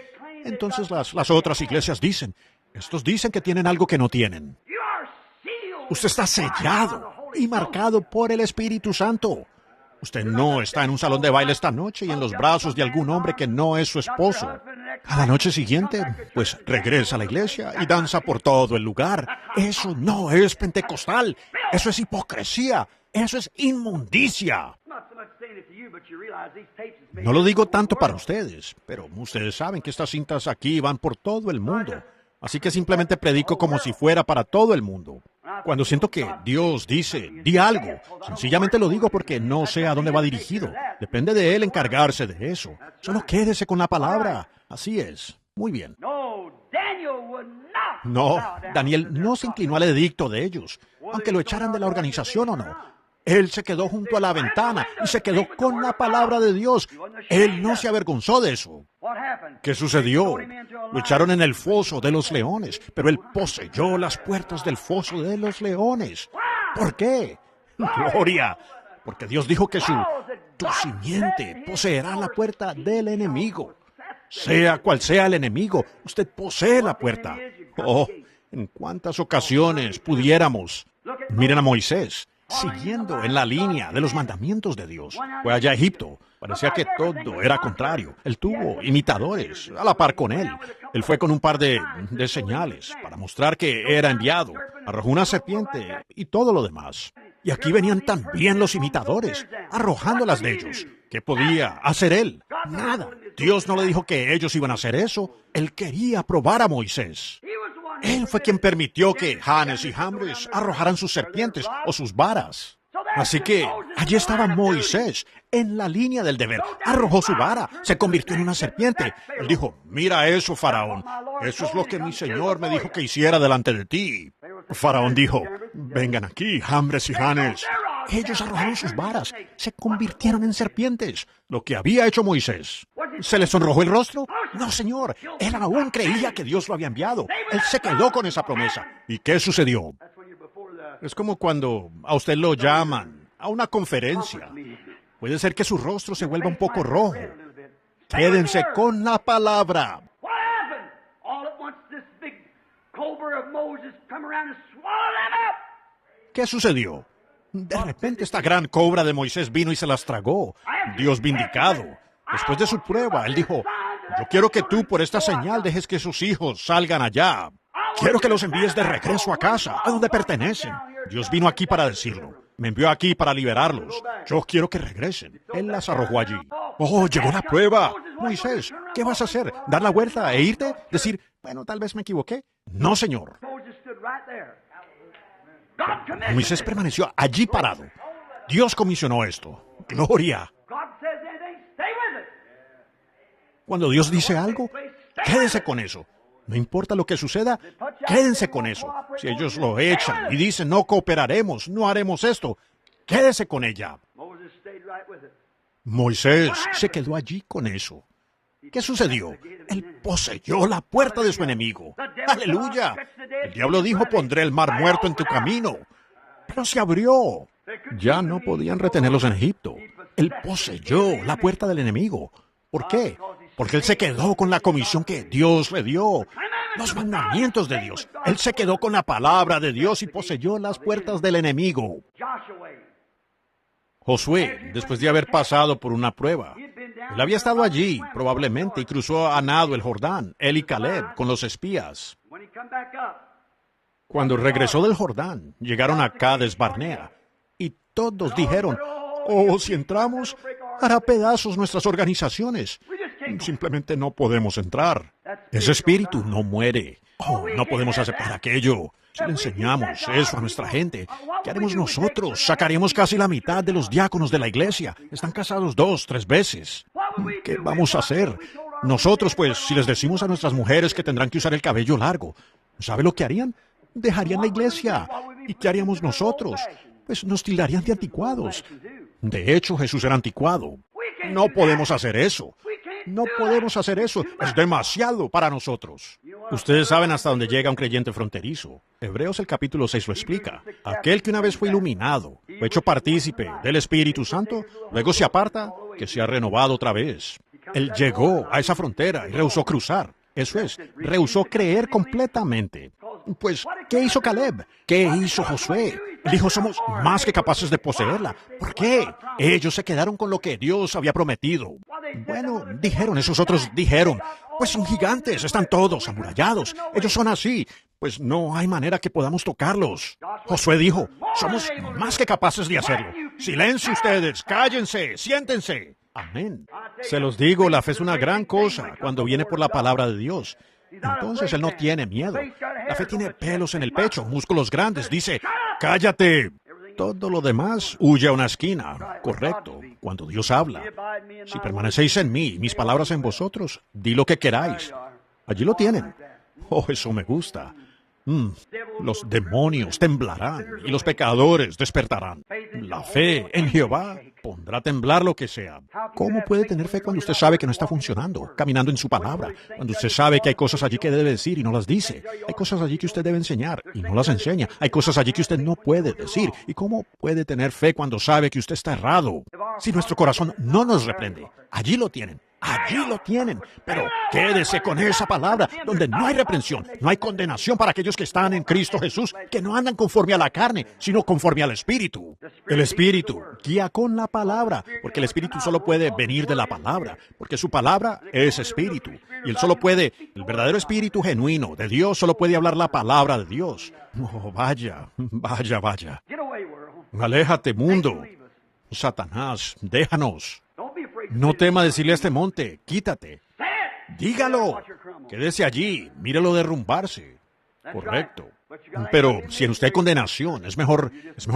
Entonces las otras iglesias dicen, estos dicen que tienen algo que no tienen. Usted está sellado y marcado por el Espíritu Santo. Usted no está en un salón de baile esta noche y en los brazos de algún hombre que no es su esposo. A la noche siguiente, pues regresa a la iglesia y danza por todo el lugar. Eso no es pentecostal. Eso es hipocresía. Eso es inmundicia. No lo digo tanto para ustedes, pero ustedes saben que estas cintas aquí van por todo el mundo. Así que simplemente predico como si fuera para todo el mundo. Cuando siento que Dios dice, di algo, sencillamente lo digo porque no sé a dónde va dirigido. Depende de Él encargarse de eso. Solo quédese con la palabra. Así es. Muy bien. No, Daniel no se inclinó al edicto de ellos, aunque lo echaran de la organización o no. Él se quedó junto a la ventana y se quedó con la palabra de Dios. Él no se avergonzó de eso. ¿Qué sucedió? Lo echaron en el foso de los leones, pero él poseyó las puertas del foso de los leones. ¿Por qué? Gloria. Porque Dios dijo que tu simiente poseerá la puerta del enemigo. Sea cual sea el enemigo, usted posee la puerta. Oh, en cuántas ocasiones pudiéramos. Miren a Moisés, siguiendo en la línea de los mandamientos de Dios. Fue allá a Egipto. Parecía que todo era contrario. Él tuvo imitadores a la par con él. Él fue con un par de señales para mostrar que era enviado. Arrojó una serpiente y todo lo demás. Y aquí venían también los imitadores, arrojándolas de ellos. ¿Qué podía hacer él? Nada. Dios no le dijo que ellos iban a hacer eso. Él quería probar a Moisés. Él fue quien permitió que Janes y Jambres arrojaran sus serpientes o sus varas. Así que allí estaba Moisés, en la línea del deber. Arrojó su vara, se convirtió en una serpiente. Él dijo, mira eso, Faraón. Eso es lo que mi Señor me dijo que hiciera delante de ti. Faraón dijo, vengan aquí, Jambres y Janes. Ellos arrojaron sus varas, se convirtieron en serpientes. Lo que había hecho Moisés. ¿Se le sonrojó el rostro? No, señor. Él aún creía que Dios lo había enviado. Él se quedó con esa promesa. ¿Y qué sucedió? Es como cuando a usted lo llaman a una conferencia. Puede ser que su rostro se vuelva un poco rojo. Quédense con la palabra. ¿Qué sucedió? De repente esta gran cobra de Moisés vino y se las tragó. Dios vindicado. Después de su prueba, él dijo, yo quiero que tú por esta señal dejes que sus hijos salgan allá. Quiero que los envíes de regreso a casa, a donde pertenecen. Dios vino aquí para decirlo. Me envió aquí para liberarlos. Yo quiero que regresen. Él las arrojó allí. Oh, llegó la prueba. Moisés, ¿qué vas a hacer? ¿Dar la vuelta e irte? ¿Decir, bueno, tal vez me equivoqué? No, señor. Moisés permaneció allí parado. Dios comisionó esto. Gloria. Cuando Dios dice algo, quédese con eso. No importa lo que suceda, quédense con eso. Si ellos lo echan y dicen, no cooperaremos, no haremos esto, quédese con ella. Moisés se quedó allí con eso. ¿Qué sucedió? Él poseyó la puerta de su enemigo. ¡Aleluya! El diablo dijo, pondré el mar muerto en tu camino. Pero se abrió. Ya no podían retenerlos en Egipto. Él poseyó la puerta del enemigo. ¿Por qué? Porque él se quedó con la comisión que Dios le dio. Los mandamientos de Dios. Él se quedó con la palabra de Dios y poseyó las puertas del enemigo. Josué, después de haber pasado por una prueba, él había estado allí, probablemente, y cruzó a nado el Jordán, él y Caleb, con los espías. Cuando regresó del Jordán, llegaron a Cades Barnea, y todos dijeron, oh, si entramos, hará pedazos nuestras organizaciones. Simplemente no podemos entrar. Ese espíritu no muere. Oh, no podemos aceptar aquello. Si le enseñamos eso a nuestra gente, ¿qué haremos nosotros? Sacaremos casi la mitad de los diáconos de la iglesia. Están casados 2, 3 veces. ¿Qué vamos a hacer? Nosotros, pues, si les decimos a nuestras mujeres que tendrán que usar el cabello largo, ¿sabe lo que harían? Dejarían la iglesia. ¿Y qué haríamos nosotros? Pues nos tildarían de anticuados. De hecho, Jesús era anticuado. No podemos hacer eso. No podemos hacer eso. Es demasiado para nosotros. Ustedes saben hasta dónde llega un creyente fronterizo. Hebreos el capítulo 6 lo explica. Aquel que una vez fue iluminado, fue hecho partícipe del Espíritu Santo, luego se aparta, que se ha renovado otra vez. Él llegó a esa frontera y rehusó cruzar. Eso es, rehusó creer completamente. Pues, ¿qué hizo Caleb? ¿Qué hizo Josué? Él dijo, somos más que capaces de poseerla. ¿Por qué? Ellos se quedaron con lo que Dios había prometido. Bueno, dijeron, esos otros dijeron, pues son gigantes, están todos amurallados. Ellos son así, pues no hay manera que podamos tocarlos. Josué dijo, somos más que capaces de hacerlo. Silencio ustedes, cállense, siéntense. Amén. Se los digo, la fe es una gran cosa cuando viene por la palabra de Dios. Entonces él no tiene miedo. La fe tiene pelos en el pecho, músculos grandes. Dice, cállate. Todo lo demás huye a una esquina. Correcto. Cuando Dios habla. Si permanecéis en mí, mis palabras en vosotros, di lo que queráis. Allí lo tienen. Oh, eso me gusta. Los demonios temblarán y los pecadores despertarán. La fe en Jehová pondrá a temblar lo que sea. ¿Cómo puede tener fe cuando usted sabe que no está funcionando, caminando en su palabra? Cuando usted sabe que hay cosas allí que debe decir y no las dice. Hay cosas allí que usted debe enseñar y no las enseña. Hay cosas allí que usted no puede decir. ¿Y cómo puede tener fe cuando sabe que usted está errado? Si nuestro corazón no nos reprende, allí lo tienen. Allí lo tienen, pero quédese con esa palabra, donde no hay reprensión, no hay condenación para aquellos que están en Cristo Jesús, que no andan conforme a la carne, sino conforme al Espíritu. El Espíritu guía con la palabra, porque el Espíritu solo puede venir de la palabra, porque su palabra es Espíritu, y él solo puede, el verdadero Espíritu genuino de Dios solo puede hablar la palabra de Dios. Oh, vaya, vaya, vaya. Aléjate, mundo. Satanás, déjanos. No tema decirle a este monte, quítate. Dígalo. Quédese allí, mírelo derrumbarse. Correcto. Pero si en usted hay condenación, es mejor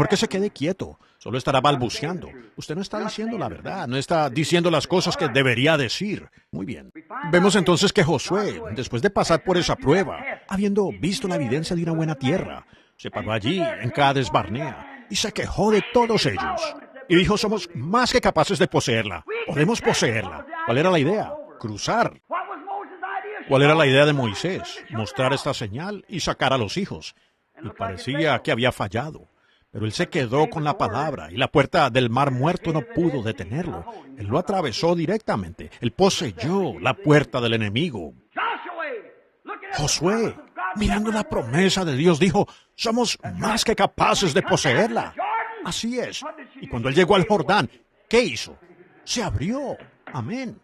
que se quede quieto. Solo estará balbuceando. Usted no está diciendo la verdad, no está diciendo las cosas que debería decir. Muy bien. Vemos entonces que Josué, después de pasar por esa prueba, habiendo visto la evidencia de una buena tierra, se paró allí, en Cades Barnea, y se quejó de todos ellos. Y dijo, somos más que capaces de poseerla. Podemos poseerla. ¿Cuál era la idea? Cruzar. ¿Cuál era la idea de Moisés? Mostrar esta señal y sacar a los hijos. Y parecía que había fallado. Pero él se quedó con la palabra y la puerta del mar muerto no pudo detenerlo. Él lo atravesó directamente. Él poseyó la puerta del enemigo. Josué, mirando la promesa de Dios, dijo, somos más que capaces de poseerla. Así es. Y cuando él llegó al Jordán, ¿qué hizo? Se abrió. Amén.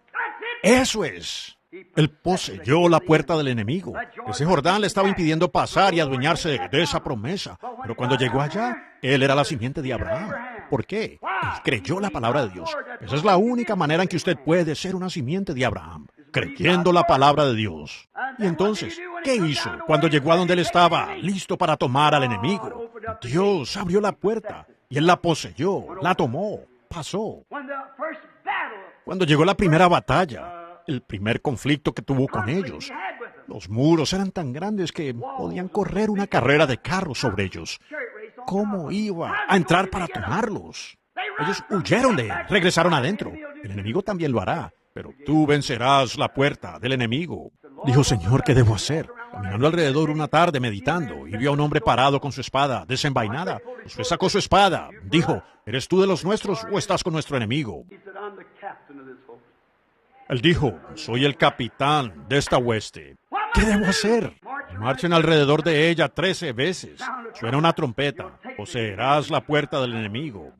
Eso es. Él poseyó la puerta del enemigo. Ese Jordán le estaba impidiendo pasar y adueñarse de esa promesa. Pero cuando llegó allá, él era la simiente de Abraham. ¿Por qué? Él creyó la palabra de Dios. Esa es la única manera en que usted puede ser una simiente de Abraham. Creyendo la palabra de Dios. Y entonces, ¿qué hizo cuando llegó a donde él estaba, listo para tomar al enemigo? Dios abrió la puerta y él la poseyó, la tomó, pasó. Cuando llegó la primera batalla, el primer conflicto que tuvo con ellos, los muros eran tan grandes que podían correr una carrera de carros sobre ellos. ¿Cómo iba a entrar para tomarlos? Ellos huyeron de él, regresaron adentro. El enemigo también lo hará, pero tú vencerás la puerta del enemigo. Dijo, Señor, ¿qué debo hacer? Caminando alrededor una tarde meditando y vio a un hombre parado con su espada desenvainada. Pues sacó su espada. Dijo, ¿eres tú de los nuestros o estás con nuestro enemigo? Él dijo, soy el capitán de esta hueste. ¿Qué debo hacer? Marchen alrededor de ella 13 veces. Suena una trompeta. Poseerás la puerta del enemigo.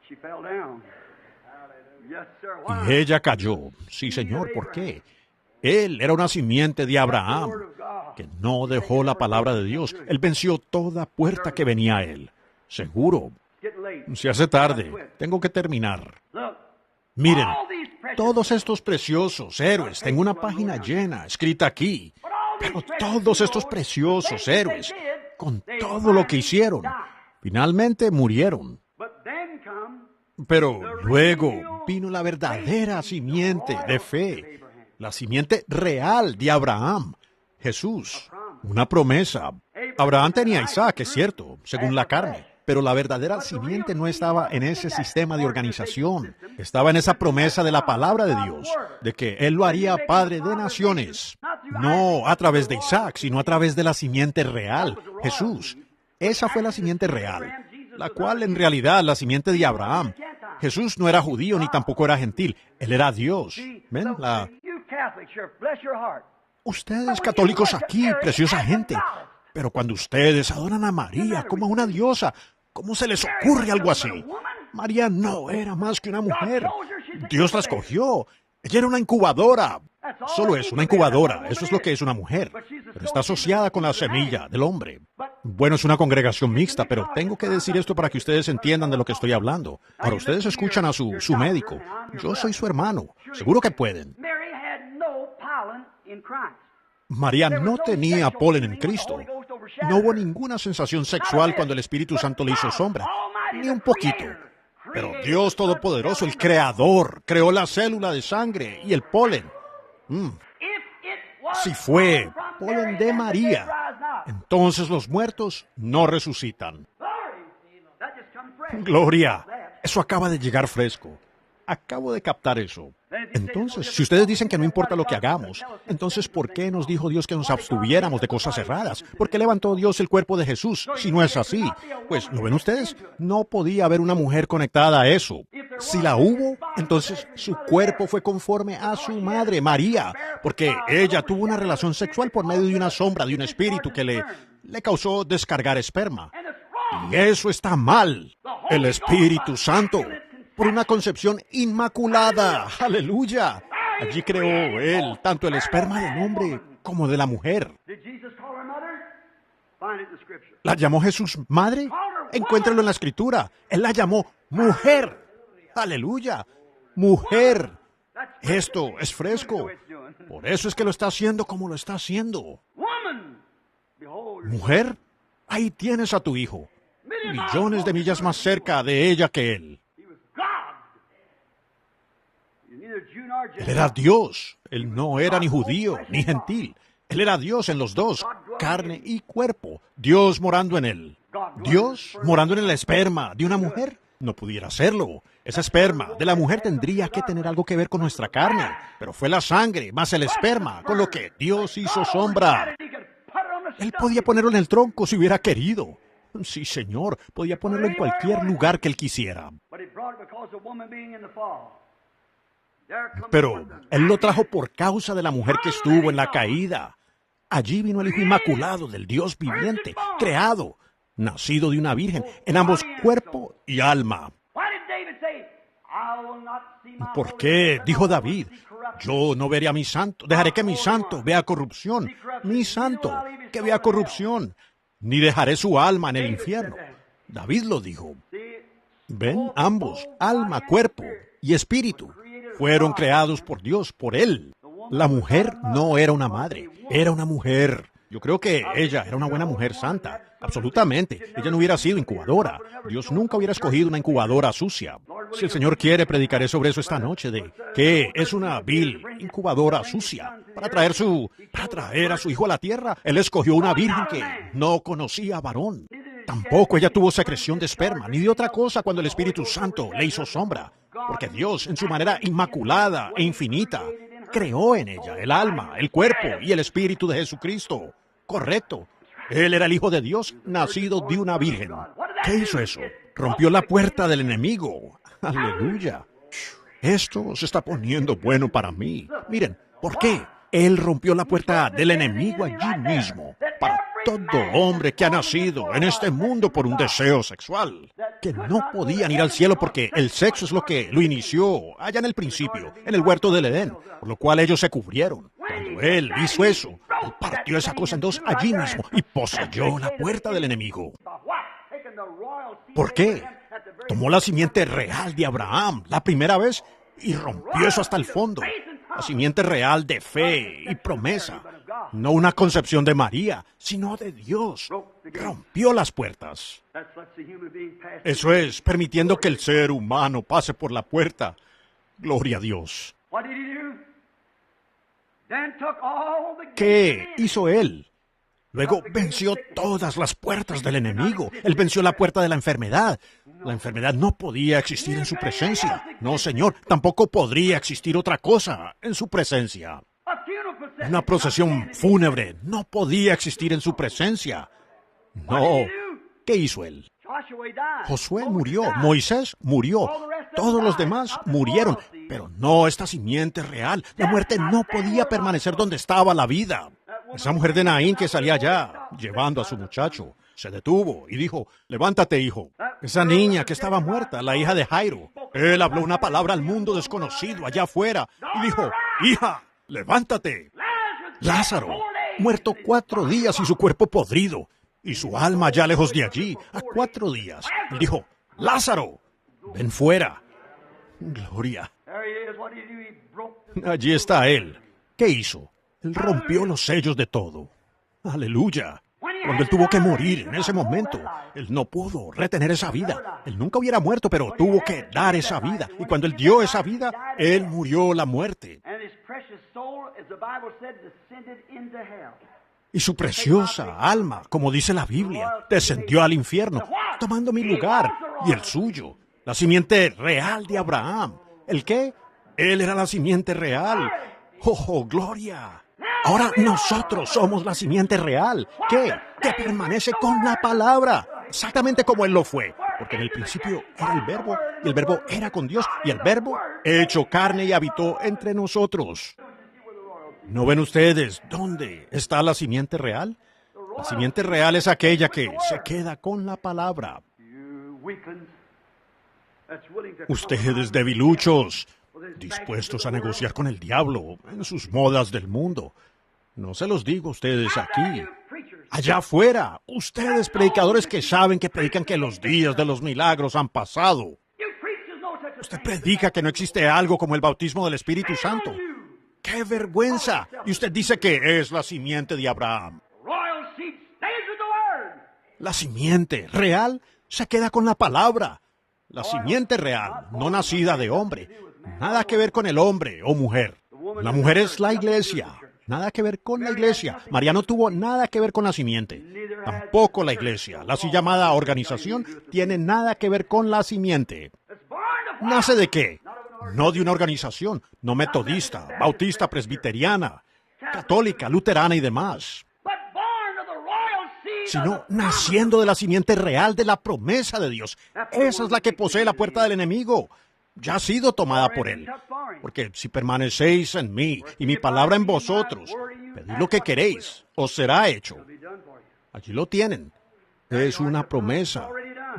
Y ella cayó. Sí, Señor, ¿por qué? Él era una simiente de Abraham, que no dejó la palabra de Dios. Él venció toda puerta que venía a él. Seguro. Se hace tarde. Tengo que terminar. Miren, todos estos preciosos héroes. Tengo una página llena, escrita aquí. Pero todos estos preciosos héroes, con todo lo que hicieron, finalmente murieron. Pero luego vino la verdadera simiente de fe, la simiente real de Abraham, Jesús, una promesa. Abraham tenía a Isaac, es cierto, según la carne, pero la verdadera simiente no estaba en ese sistema de organización, estaba en esa promesa de la palabra de Dios, de que Él lo haría padre de naciones, no a través de Isaac, sino a través de la simiente real, Jesús. Esa fue la simiente real, la cual en realidad la simiente de Abraham. Jesús no era judío ni tampoco era gentil, Él era Dios. ¿Ven? Ustedes católicos aquí, preciosa gente, pero cuando ustedes adoran a María como a una diosa, ¿cómo se les ocurre algo así? María no era más que una mujer. Dios la escogió. Ella era una incubadora. Solo es una incubadora. Eso es lo que es una mujer. Pero está asociada con la semilla del hombre. Bueno, es una congregación mixta, pero tengo que decir esto para que ustedes entiendan de lo que estoy hablando. Ahora, ustedes escuchan a su médico. Yo soy su hermano. Seguro que pueden. María no tenía polen en Cristo. No hubo ninguna sensación sexual cuando el Espíritu Santo le hizo sombra, ni un poquito. Pero Dios Todopoderoso, el Creador, creó la célula de sangre y el polen. Si fue polen de María, entonces los muertos no resucitan. Gloria, eso acaba de llegar fresco. Acabo de captar eso. Entonces, si ustedes dicen que no importa lo que hagamos, entonces ¿por qué nos dijo Dios que nos abstuviéramos de cosas erradas? ¿Por qué levantó Dios el cuerpo de Jesús si no es así? Pues, ¿lo ven ustedes? No podía haber una mujer conectada a eso. Si la hubo, entonces su cuerpo fue conforme a su madre, María, porque ella tuvo una relación sexual por medio de una sombra, de un espíritu que le causó descargar esperma. Y eso está mal. El Espíritu Santo, por una concepción inmaculada. ¡Aleluya! Allí creó Él tanto el esperma del hombre como de la mujer. ¿La llamó Jesús madre? Encuéntralo en la Escritura. Él la llamó mujer. ¡Aleluya! ¡Mujer! Esto es fresco. Por eso es que lo está haciendo como lo está haciendo. Mujer, ahí tienes a tu hijo. Millones de millas más cerca de ella que él. Él era Dios. Él no era ni judío ni gentil. Él era Dios en los dos, carne y cuerpo. Dios morando en él. Dios morando en el esperma de una mujer. No pudiera serlo. Ese esperma de la mujer tendría que tener algo que ver con nuestra carne. Pero fue la sangre más el esperma con lo que Dios hizo sombra. Él podía ponerlo en el tronco si hubiera querido. Sí, Señor, podía ponerlo en cualquier lugar que Él quisiera. Pero Él lo trajo por causa de la mujer que estuvo en la caída. Allí vino el Hijo Inmaculado del Dios viviente, creado, nacido de una virgen, en ambos cuerpo y alma. ¿Por qué? Dijo David, yo no veré a mi santo, dejaré que mi santo vea corrupción, mi santo que vea corrupción, ni dejaré su alma en el infierno. David lo dijo. Ven, ambos, alma, cuerpo y espíritu, fueron creados por Dios, por Él. La mujer no era una madre, era una mujer. Yo creo que ella era una buena mujer santa, absolutamente. Ella no hubiera sido incubadora. Dios nunca hubiera escogido una incubadora sucia. Si el Señor quiere, predicaré sobre eso esta noche, de que es una vil incubadora sucia. Para traer a su hijo a la tierra, Él escogió una virgen que no conocía varón. Tampoco ella tuvo secreción de esperma, ni de otra cosa cuando el Espíritu Santo le hizo sombra. Porque Dios, en su manera inmaculada e infinita, creó en ella el alma, el cuerpo y el Espíritu de Jesucristo. Correcto. Él era el Hijo de Dios, nacido de una virgen. ¿Qué hizo eso? Rompió la puerta del enemigo. Aleluya. Esto se está poniendo bueno para mí. Miren, ¿por qué? Él rompió la puerta del enemigo allí mismo. Para todo hombre que ha nacido en este mundo por un deseo sexual. Que no podían ir al cielo porque el sexo es lo que lo inició allá en el principio, en el huerto del Edén. Por lo cual ellos se cubrieron. Cuando Él hizo eso, Él partió esa cosa en dos allí mismo y poseyó la puerta del enemigo. ¿Por qué? Tomó la simiente real de Abraham la primera vez y rompió eso hasta el fondo. La simiente real de fe y promesa. No una concepción de María, sino de Dios. Rompió las puertas. Eso es, permitiendo que el ser humano pase por la puerta. Gloria a Dios. ¿Qué hizo Él? Luego venció todas las puertas del enemigo. Él venció la puerta de la enfermedad. La enfermedad no podía existir en su presencia. No, Señor, tampoco podría existir otra cosa en su presencia. Una procesión fúnebre no podía existir en su presencia. No. ¿Qué hizo Él? Josué murió, Moisés murió, todos los demás murieron, pero no esta simiente real. La muerte no podía permanecer donde estaba la vida. Esa mujer de Naín que salía allá, llevando a su muchacho, se detuvo y dijo, levántate, hijo. Esa niña que estaba muerta, la hija de Jairo, él habló una palabra al mundo desconocido allá afuera y dijo, hija, levántate. Lázaro, muerto 4 días y su cuerpo podrido, y su alma ya lejos de allí, a 4 días. Él dijo, Lázaro, ven fuera. Gloria. Allí está Él. ¿Qué hizo? Él rompió los sellos de todo. Aleluya. Cuando Él tuvo que morir en ese momento, Él no pudo retener esa vida. Él nunca hubiera muerto, pero tuvo que dar esa vida. Y cuando Él dio esa vida, Él murió la muerte. Y su preciosa alma, como dice la Biblia, descendió al infierno, tomando mi lugar y el suyo. La simiente real de Abraham. ¿El qué? Él era la simiente real. ¡Oh, gloria! Ahora nosotros somos la simiente real. ¿Qué? Que permanece con la palabra. Exactamente como Él lo fue. Porque en el principio era el Verbo, y el Verbo era con Dios, y el Verbo hecho carne y habitó entre nosotros. ¿No ven ustedes dónde está la simiente real? La simiente real es aquella que se queda con la palabra. Ustedes debiluchos, dispuestos a negociar con el diablo en sus modas del mundo. No se los digo a ustedes aquí. Allá afuera, ustedes predicadores que saben que predican que los días de los milagros han pasado. Usted predica que no existe algo como el bautismo del Espíritu Santo. ¡Qué vergüenza! Y usted dice que es la simiente de Abraham. La simiente real se queda con la palabra. La simiente real, no nacida de hombre. Nada que ver con el hombre o mujer. La mujer es la iglesia. Nada que ver con la iglesia. María no tuvo nada que ver con la simiente. Tampoco la iglesia. La así llamada organización tiene nada que ver con la simiente. ¿Nace de qué? No de una organización, no metodista, bautista, presbiteriana, católica, luterana y demás, sino naciendo de la simiente real de la promesa de Dios. Esa es la que posee la puerta del enemigo. Ya ha sido tomada por Él. Porque si permanecéis en mí y mi palabra en vosotros, pedid lo que queréis, os será hecho. Allí lo tienen. Es una promesa.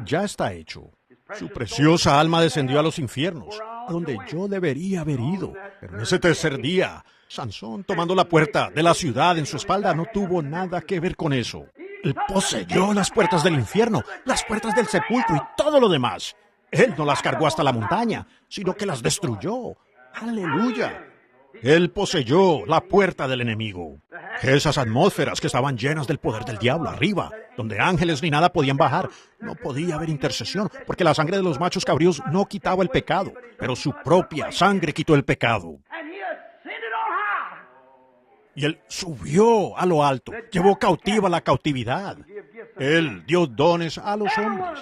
Ya está hecho. Su preciosa alma descendió a los infiernos, a donde yo debería haber ido. Pero en ese tercer día, Sansón, tomando la puerta de la ciudad en su espalda, no tuvo nada que ver con eso. Él poseyó las puertas del infierno, las puertas del sepulcro y todo lo demás. Él no las cargó hasta la montaña, sino que las destruyó. ¡Aleluya! Él poseyó la puerta del enemigo. Esas atmósferas que estaban llenas del poder del diablo arriba, donde ángeles ni nada podían bajar, no podía haber intercesión, porque la sangre de los machos cabríos no quitaba el pecado, pero su propia sangre quitó el pecado. Y Él subió a lo alto, llevó cautiva la cautividad. Él dio dones a los hombres.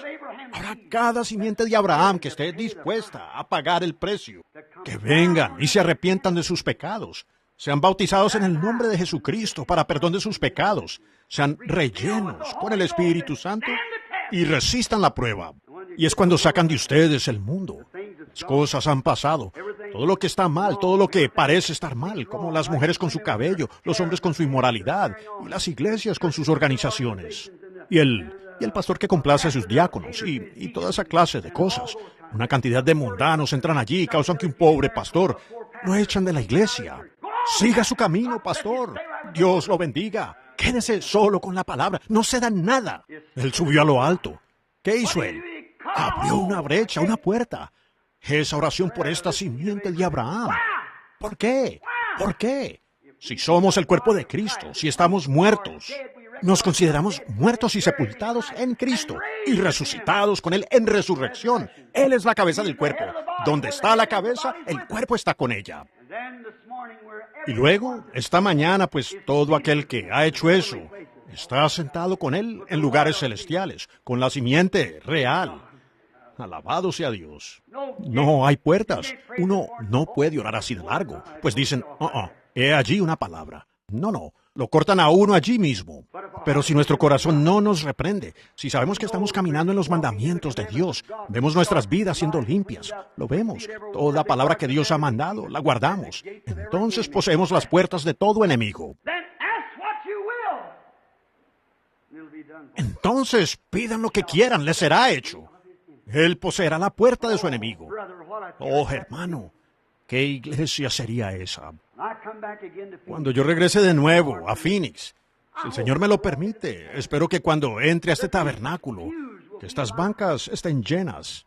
Ahora cada simiente de Abraham que esté dispuesta a pagar el precio, que vengan y se arrepientan de sus pecados, sean bautizados en el nombre de Jesucristo para perdón de sus pecados, sean rellenos con el Espíritu Santo y resistan la prueba. Y es cuando sacan de ustedes el mundo. Las cosas han pasado. Todo lo que está mal, todo lo que parece estar mal, como las mujeres con su cabello, los hombres con su inmoralidad, y las iglesias con sus organizaciones. Y el pastor que complace a sus diáconos, y toda esa clase de cosas. Una cantidad de mundanos entran allí y causan que un pobre pastor lo echan de la iglesia. Siga su camino, pastor. Dios lo bendiga. Quédese solo con la palabra. No se da nada. Él subió a lo alto. ¿Qué hizo él? Abrió una brecha, una puerta. Esa oración por esta simiente de Abraham. ¿Por qué? ¿Por qué? Si somos el cuerpo de Cristo, si estamos muertos, nos consideramos muertos y sepultados en Cristo y resucitados con Él en resurrección. Él es la cabeza del cuerpo. Donde está la cabeza, el cuerpo está con ella. Y luego, esta mañana, pues todo aquel que ha hecho eso está sentado con Él en lugares celestiales, con la simiente real. Alabado sea Dios. No hay puertas. Uno no puede orar así de largo, pues dicen, he allí una palabra. No, lo cortan a uno allí mismo. Pero si nuestro corazón no nos reprende, si sabemos que estamos caminando en los mandamientos de Dios, vemos nuestras vidas siendo limpias, lo vemos, toda palabra que Dios ha mandado, la guardamos, entonces poseemos las puertas de todo enemigo. Entonces pidan lo que quieran, les será hecho. Él poseerá la puerta de su enemigo. Oh, hermano, ¿qué iglesia sería esa? Cuando yo regrese de nuevo a Phoenix, si el Señor me lo permite, espero que cuando entre a este tabernáculo, que estas bancas estén llenas.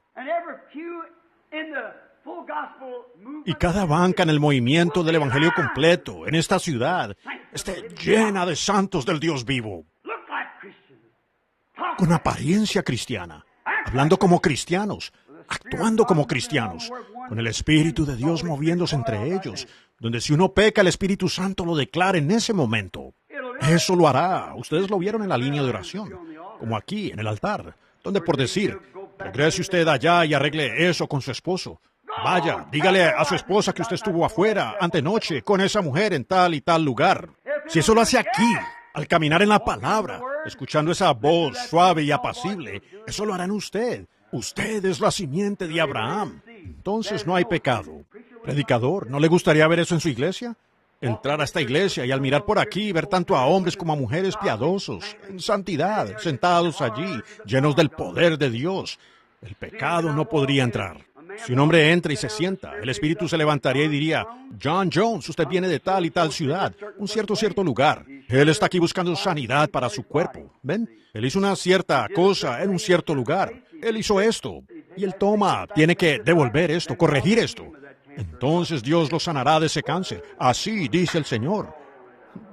Y cada banca en el movimiento del Evangelio completo, en esta ciudad, esté llena de santos del Dios vivo. Con apariencia cristiana, hablando como cristianos, actuando como cristianos, con el Espíritu de Dios moviéndose entre ellos, donde si uno peca, el Espíritu Santo lo declara en ese momento. Eso lo hará. Ustedes lo vieron en la línea de oración, como aquí, en el altar, donde por decir, regrese usted allá y arregle eso con su esposo. Vaya, dígale a su esposa que usted estuvo afuera, antenoche, con esa mujer en tal y tal lugar. Si eso lo hace aquí, al caminar en la palabra, escuchando esa voz suave y apacible, eso lo hará en usted. Usted es la simiente de Abraham. Entonces no hay pecado. Predicador, ¿no le gustaría ver eso en su iglesia? Entrar a esta iglesia y al mirar por aquí, ver tanto a hombres como a mujeres piadosos, en santidad, sentados allí, llenos del poder de Dios. El pecado no podría entrar. Si un hombre entra y se sienta, el Espíritu se levantaría y diría, John Jones, usted viene de tal y tal ciudad, un cierto lugar. Él está aquí buscando sanidad para su cuerpo. ¿Ven? Él hizo una cierta cosa en un cierto lugar. Él hizo esto. Y él tiene que devolver esto, corregir esto. Entonces Dios lo sanará de ese cáncer. Así dice el Señor.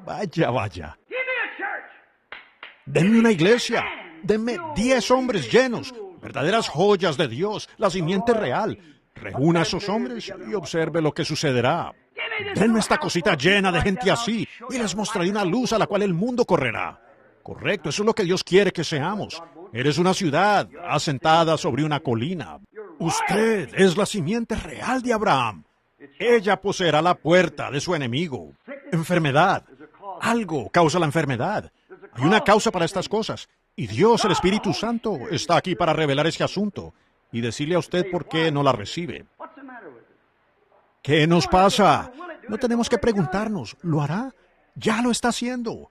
Vaya. Denme una iglesia. Denme 10 hombres llenos, verdaderas joyas de Dios, la simiente real. Reúna a esos hombres y observe lo que sucederá. Denme esta cosita llena de gente así y les mostraré una luz a la cual el mundo correrá. Correcto, eso es lo que Dios quiere que seamos. Eres una ciudad asentada sobre una colina. Usted es la simiente real de Abraham. Ella poseerá la puerta de su enemigo. Enfermedad. Algo causa la enfermedad. Hay una causa para estas cosas. Y Dios, el Espíritu Santo, está aquí para revelar ese asunto y decirle a usted por qué no la recibe. ¿Qué nos pasa? No tenemos que preguntarnos. ¿Lo hará? Ya lo está haciendo.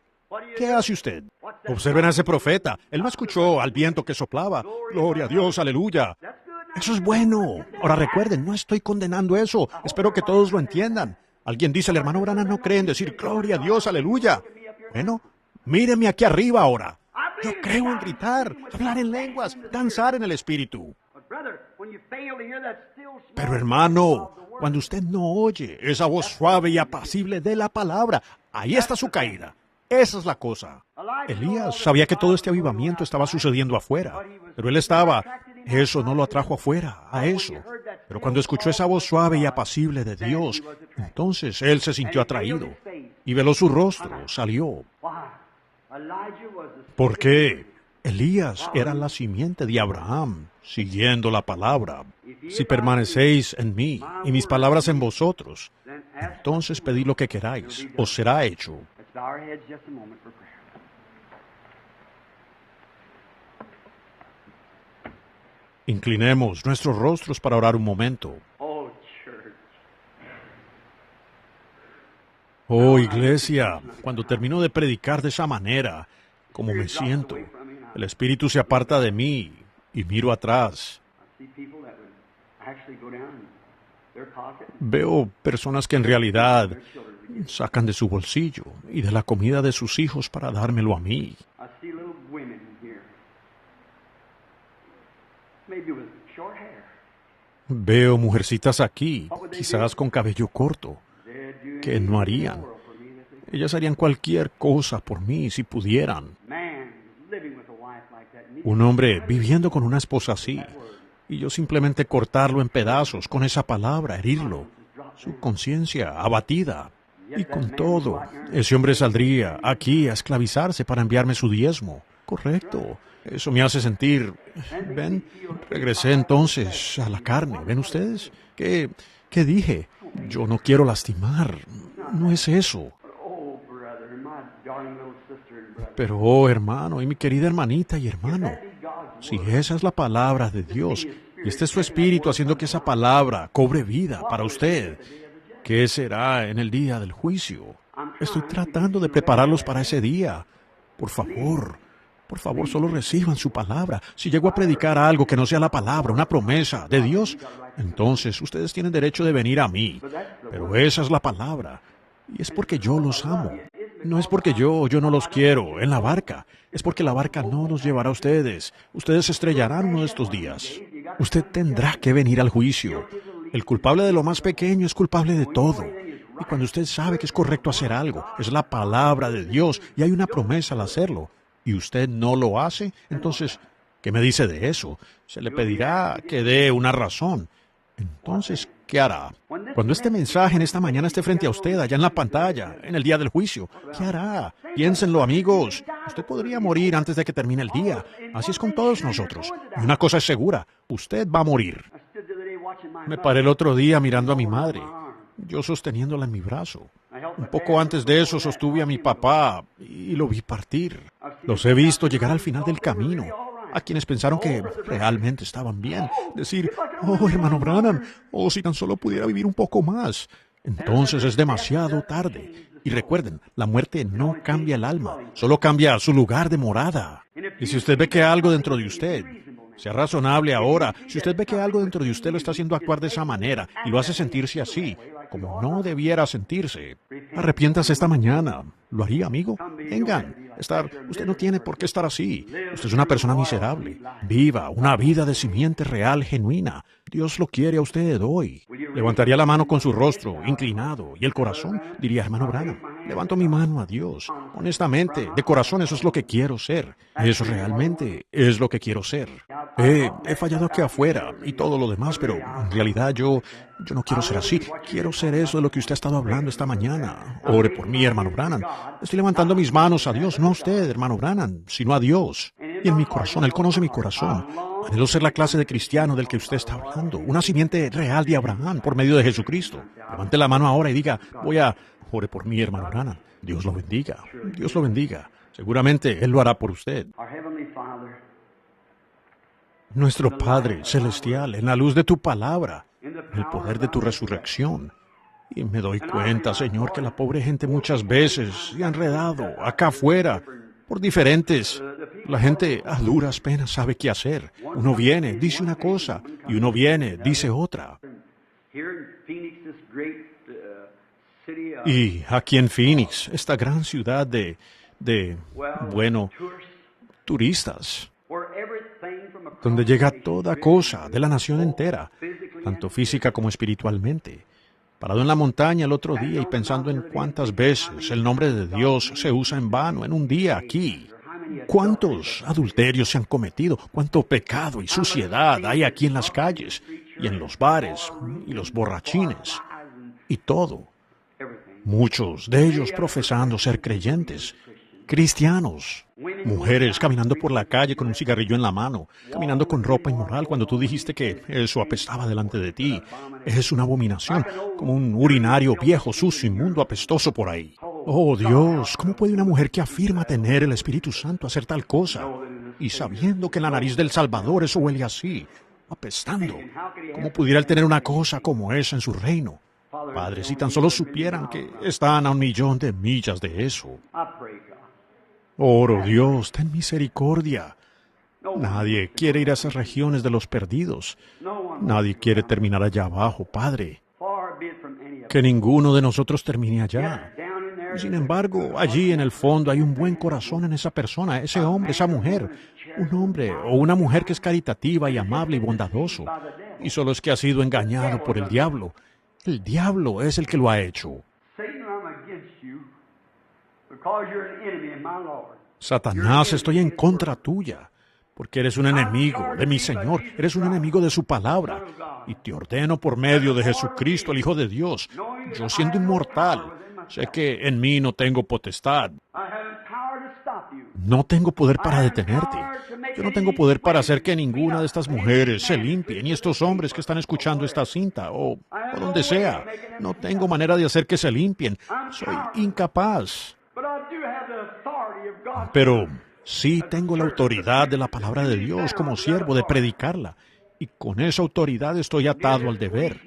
¿Qué hace usted? Observen a ese profeta. Él no escuchó al viento que soplaba. Gloria a Dios, aleluya. Eso es bueno. Ahora recuerden, no estoy condenando eso. Espero que todos lo entiendan. Alguien dice, el hermano Branham no cree en decir, gloria a Dios, aleluya. Bueno, míreme aquí arriba ahora. Yo creo en gritar, hablar en lenguas, danzar en el Espíritu. Pero hermano, Cuando usted no oye esa voz suave y apacible de la palabra, ahí está su caída. Esa es la cosa. Elías sabía que todo este avivamiento estaba sucediendo afuera, pero eso no lo atrajo afuera, a eso. Pero cuando escuchó esa voz suave y apacible de Dios, entonces él se sintió atraído y veló su rostro, salió. ¿Por qué? Elías era la simiente de Abraham, siguiendo la palabra. Si permanecéis en mí y mis palabras en vosotros, entonces pedid lo que queráis, os será hecho. Inclinemos nuestros rostros para orar un momento. Oh, iglesia, cuando termino de predicar de esa manera, como me siento, el Espíritu se aparta de mí y miro atrás. Veo personas que en realidad sacan de su bolsillo y de la comida de sus hijos para dármelo a mí. Veo mujercitas aquí, quizás con cabello corto, que no harían. Ellas harían cualquier cosa por mí si pudieran. Un hombre viviendo con una esposa así, y yo simplemente cortarlo en pedazos con esa palabra, herirlo, su conciencia abatida. Y con todo, ese hombre saldría aquí a esclavizarse para enviarme su diezmo. Correcto. Eso me hace sentir... ¿Ven? Regresé entonces a la carne. ¿Ven ustedes? ¿Qué dije? Yo no quiero lastimar. No es eso. Pero, oh hermano, y mi querida hermanita y hermano, si esa es la palabra de Dios, y este es su espíritu haciendo que esa palabra cobre vida para usted, ¿qué será en el día del juicio? Estoy tratando de prepararlos para ese día. Por favor, solo reciban su palabra. Si llego a predicar algo que no sea la palabra, una promesa de Dios, entonces ustedes tienen derecho de venir a mí. Pero esa es la palabra. Y es porque yo los amo. No es porque yo no los quiero en la barca. Es porque la barca no los llevará a ustedes. Ustedes se estrellarán uno de estos días. Usted tendrá que venir al juicio. El culpable de lo más pequeño es culpable de todo. Y cuando usted sabe que es correcto hacer algo, es la palabra de Dios y hay una promesa al hacerlo, y usted no lo hace, entonces, ¿qué me dice de eso? Se le pedirá que dé una razón. Entonces, ¿qué hará? Cuando este mensaje en esta mañana esté frente a usted, allá en la pantalla, en el día del juicio, ¿qué hará? Piénsenlo, amigos. Usted podría morir antes de que termine el día. Así es con todos nosotros. Y una cosa es segura, usted va a morir. Me paré el otro día mirando a mi madre, yo sosteniéndola en mi brazo. Un poco antes de eso sostuve a mi papá y lo vi partir. Los he visto llegar al final del camino. A quienes pensaron que realmente estaban bien. Decir, oh, hermano Branham, oh, si tan solo pudiera vivir un poco más. Entonces es demasiado tarde. Y recuerden, la muerte no cambia el alma, solo cambia su lugar de morada. Y si usted ve que algo dentro de usted, sea razonable ahora, si usted ve que algo dentro de usted lo está haciendo actuar de esa manera y lo hace sentirse así, como no debiera sentirse, arrepiéntase esta mañana. ¿Lo haría, amigo? Vengan. Usted no tiene por qué estar así. Usted es una persona miserable. Viva una vida de simiente real, genuina. Dios lo quiere a usted hoy. Levantaría la mano con su rostro inclinado y el corazón, diría, hermano Branham, levanto mi mano a Dios. Honestamente, de corazón, eso es lo que quiero ser. Eso realmente es lo que quiero ser. He fallado aquí afuera y todo lo demás, pero en realidad yo no quiero ser así. Quiero ser eso de lo que usted ha estado hablando esta mañana. Ore por mí, hermano Branham. Estoy levantando mis manos a Dios, no a usted, hermano Branham, sino a Dios. Y en mi corazón, Él conoce mi corazón. Anhelo ser la clase de cristiano del que usted está hablando. Una simiente real de Abraham por medio de Jesucristo. Levante la mano ahora y diga, ore por mí, hermano Branham. Dios lo bendiga. Dios lo bendiga. Seguramente Él lo hará por usted. Nuestro Padre Celestial, en la luz de tu palabra, en el poder de tu resurrección. Y me doy cuenta, Señor, que la pobre gente muchas veces se ha enredado acá afuera por diferentes. La gente a duras penas sabe qué hacer. Uno viene, dice una cosa, y uno viene, dice otra. Y aquí en Phoenix, esta gran ciudad de turistas, donde llega toda cosa de la nación entera, tanto física como espiritualmente. parado en la montaña el otro día y pensando en cuántas veces el nombre de Dios se usa en vano en un día aquí. ¿Cuántos adulterios se han cometido? ¿Cuánto pecado y suciedad hay aquí en las calles y en los bares y los borrachines? Y todo. Muchos de ellos profesando ser creyentes, cristianos. Mujeres caminando por la calle con un cigarrillo en la mano, caminando con ropa inmoral cuando tú dijiste que eso apestaba delante de ti. Es una abominación, como un urinario viejo, sucio, inmundo, apestoso por ahí. Oh Dios, ¿cómo puede una mujer que afirma tener el Espíritu Santo hacer tal cosa? Y sabiendo que en la nariz del Salvador eso huele así, apestando. ¿Cómo pudiera él tener una cosa como esa en su reino? Padre, si tan solo supieran que están a 1.000.000 de millas de eso. Oro, Dios, ten misericordia. Nadie quiere ir a esas regiones de los perdidos. Nadie quiere terminar allá abajo, Padre. Que ninguno de nosotros termine allá. Sin embargo, allí en el fondo hay un buen corazón en esa persona, ese hombre, esa mujer. Un hombre o una mujer que es caritativa y amable y bondadoso. Y solo es que ha sido engañado por el diablo. El diablo es el que lo ha hecho. Satanás, estoy en contra tuya, porque eres un enemigo de mi Señor, eres un enemigo de su palabra, y te ordeno por medio de Jesucristo, el Hijo de Dios, yo siendo un mortal, sé que en mí no tengo potestad, no tengo poder para detenerte, yo no tengo poder para hacer que ninguna de estas mujeres se limpie, ni estos hombres que están escuchando esta cinta, o donde sea, no tengo manera de hacer que se limpien, soy incapaz. Pero sí tengo la autoridad de la palabra de Dios como siervo de predicarla. Y con esa autoridad estoy atado al deber.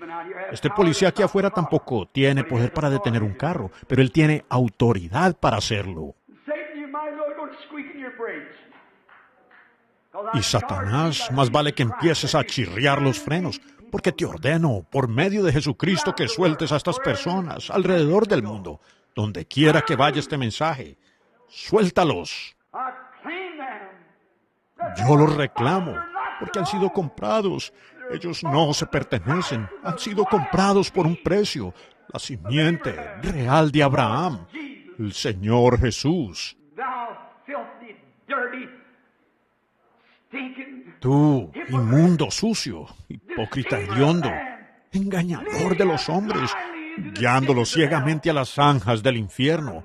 Este policía aquí afuera tampoco tiene poder para detener un carro, pero él tiene autoridad para hacerlo. Y Satanás, más vale que empieces a chirriar los frenos, porque te ordeno, por medio de Jesucristo, que sueltes a estas personas alrededor del mundo, donde quiera que vaya este mensaje. Suéltalos. Yo los reclamo, porque han sido comprados. Ellos no se pertenecen, han sido comprados por un precio, la simiente real de Abraham, el Señor Jesús. Tú, inmundo, sucio, hipócrita hediondo, engañador de los hombres, guiándolos ciegamente a las zanjas del infierno.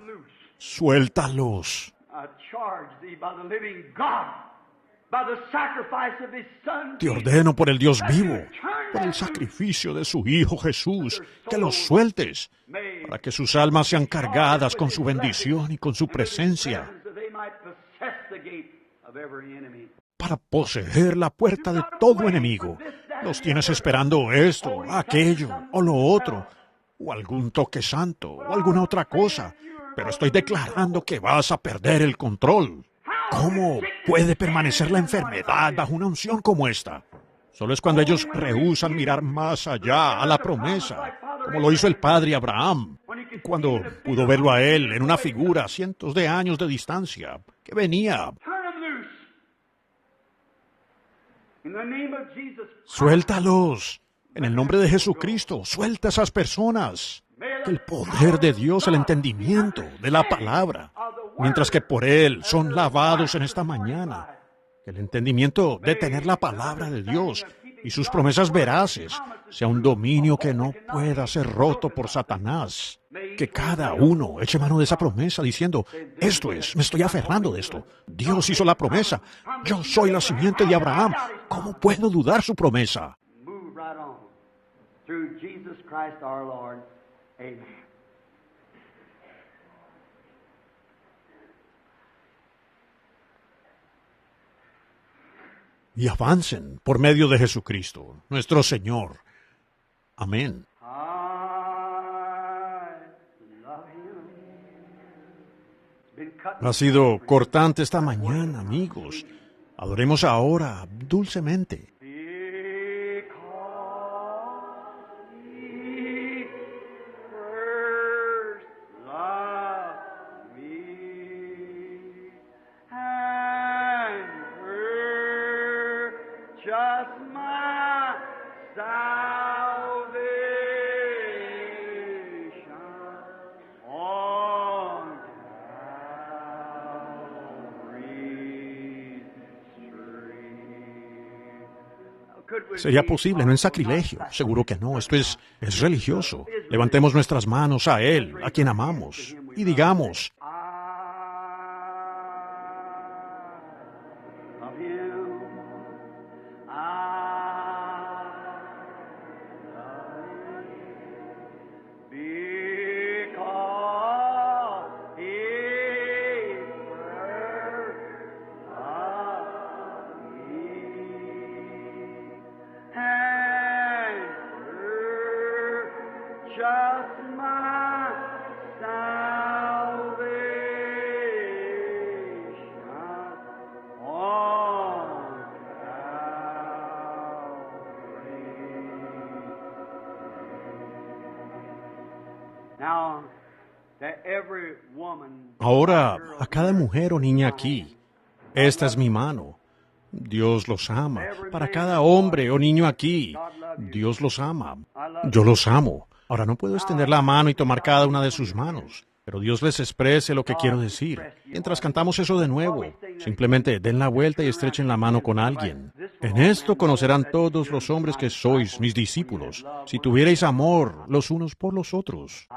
Suéltalos. Te ordeno por el Dios vivo, por el sacrificio de su Hijo Jesús, que los sueltes, para que sus almas sean cargadas con su bendición y con su presencia, para poseer la puerta de todo enemigo. Los tienes esperando esto, aquello, o lo otro, o algún toque santo, o alguna otra cosa, pero estoy declarando que vas a perder el control. ¿Cómo puede permanecer la enfermedad bajo una unción como esta? Solo es cuando ellos rehúsan mirar más allá a la promesa, como lo hizo el padre Abraham, cuando pudo verlo a él en una figura a cientos de años de distancia, que venía. Suéltalos. En el nombre de Jesucristo, suelta a esas personas. Que el poder de Dios, el entendimiento de la palabra, mientras que por Él son lavados en esta mañana. Que el entendimiento de tener la palabra de Dios y sus promesas veraces sea un dominio que no pueda ser roto por Satanás. Que cada uno eche mano de esa promesa diciendo, esto es, me estoy aferrando de esto. Dios hizo la promesa. Yo soy la simiente de Abraham. ¿Cómo puedo dudar su promesa? Y avancen por medio de Jesucristo, nuestro Señor. Amén. Ha sido cortante esta mañana, amigos. Adoremos ahora dulcemente. Just my salvation. ¿Sería posible? No es sacrilegio. Seguro que no. Esto es religioso. Levantemos nuestras manos a Él, a quien amamos, y digamos: Ahora, a cada mujer o niña aquí, esta es mi mano. Dios los ama. Para cada hombre o niño aquí, Dios los ama. Yo los amo. Ahora no puedo extender la mano y tomar cada una de sus manos, pero Dios les exprese lo que quiero decir. Mientras cantamos eso de nuevo, simplemente den la vuelta y estrechen la mano con alguien. En esto conocerán todos los hombres que sois mis discípulos, si tuvierais amor los unos por los otros.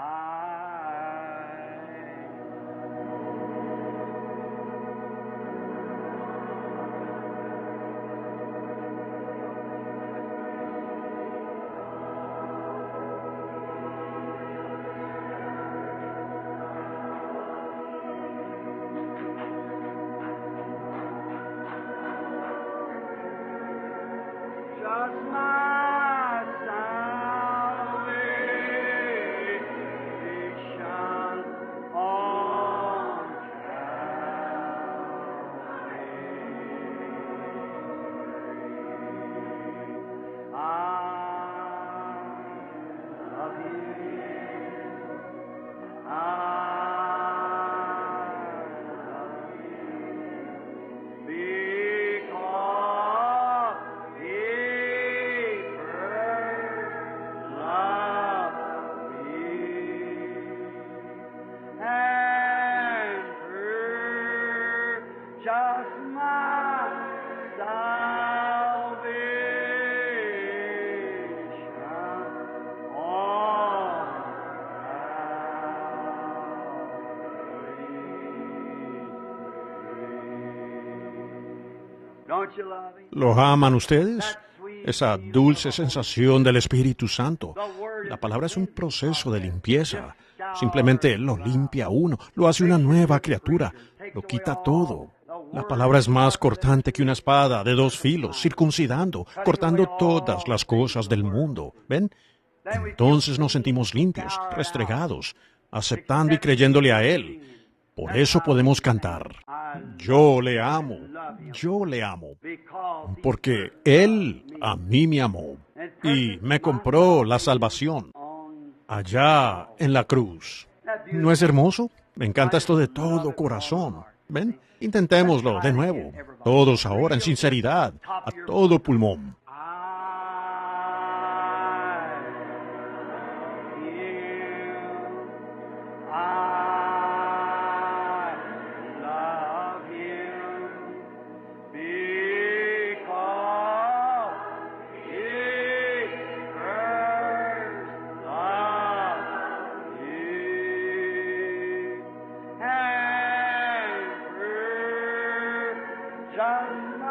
¿Lo aman ustedes? Esa dulce sensación del Espíritu Santo. La palabra es un proceso de limpieza. Simplemente lo limpia a uno, lo hace una nueva criatura, lo quita todo. La palabra es más cortante que una espada de dos filos, circuncidando, cortando todas las cosas del mundo. ¿Ven? Entonces nos sentimos limpios, restregados, aceptando y creyéndole a Él. Por eso podemos cantar: yo le amo, porque Él a mí me amó y me compró la salvación allá en la cruz. ¿No es hermoso? Me encanta esto de todo corazón. ¿Ven? Intentémoslo de nuevo. Todos ahora en sinceridad, a todo pulmón. Just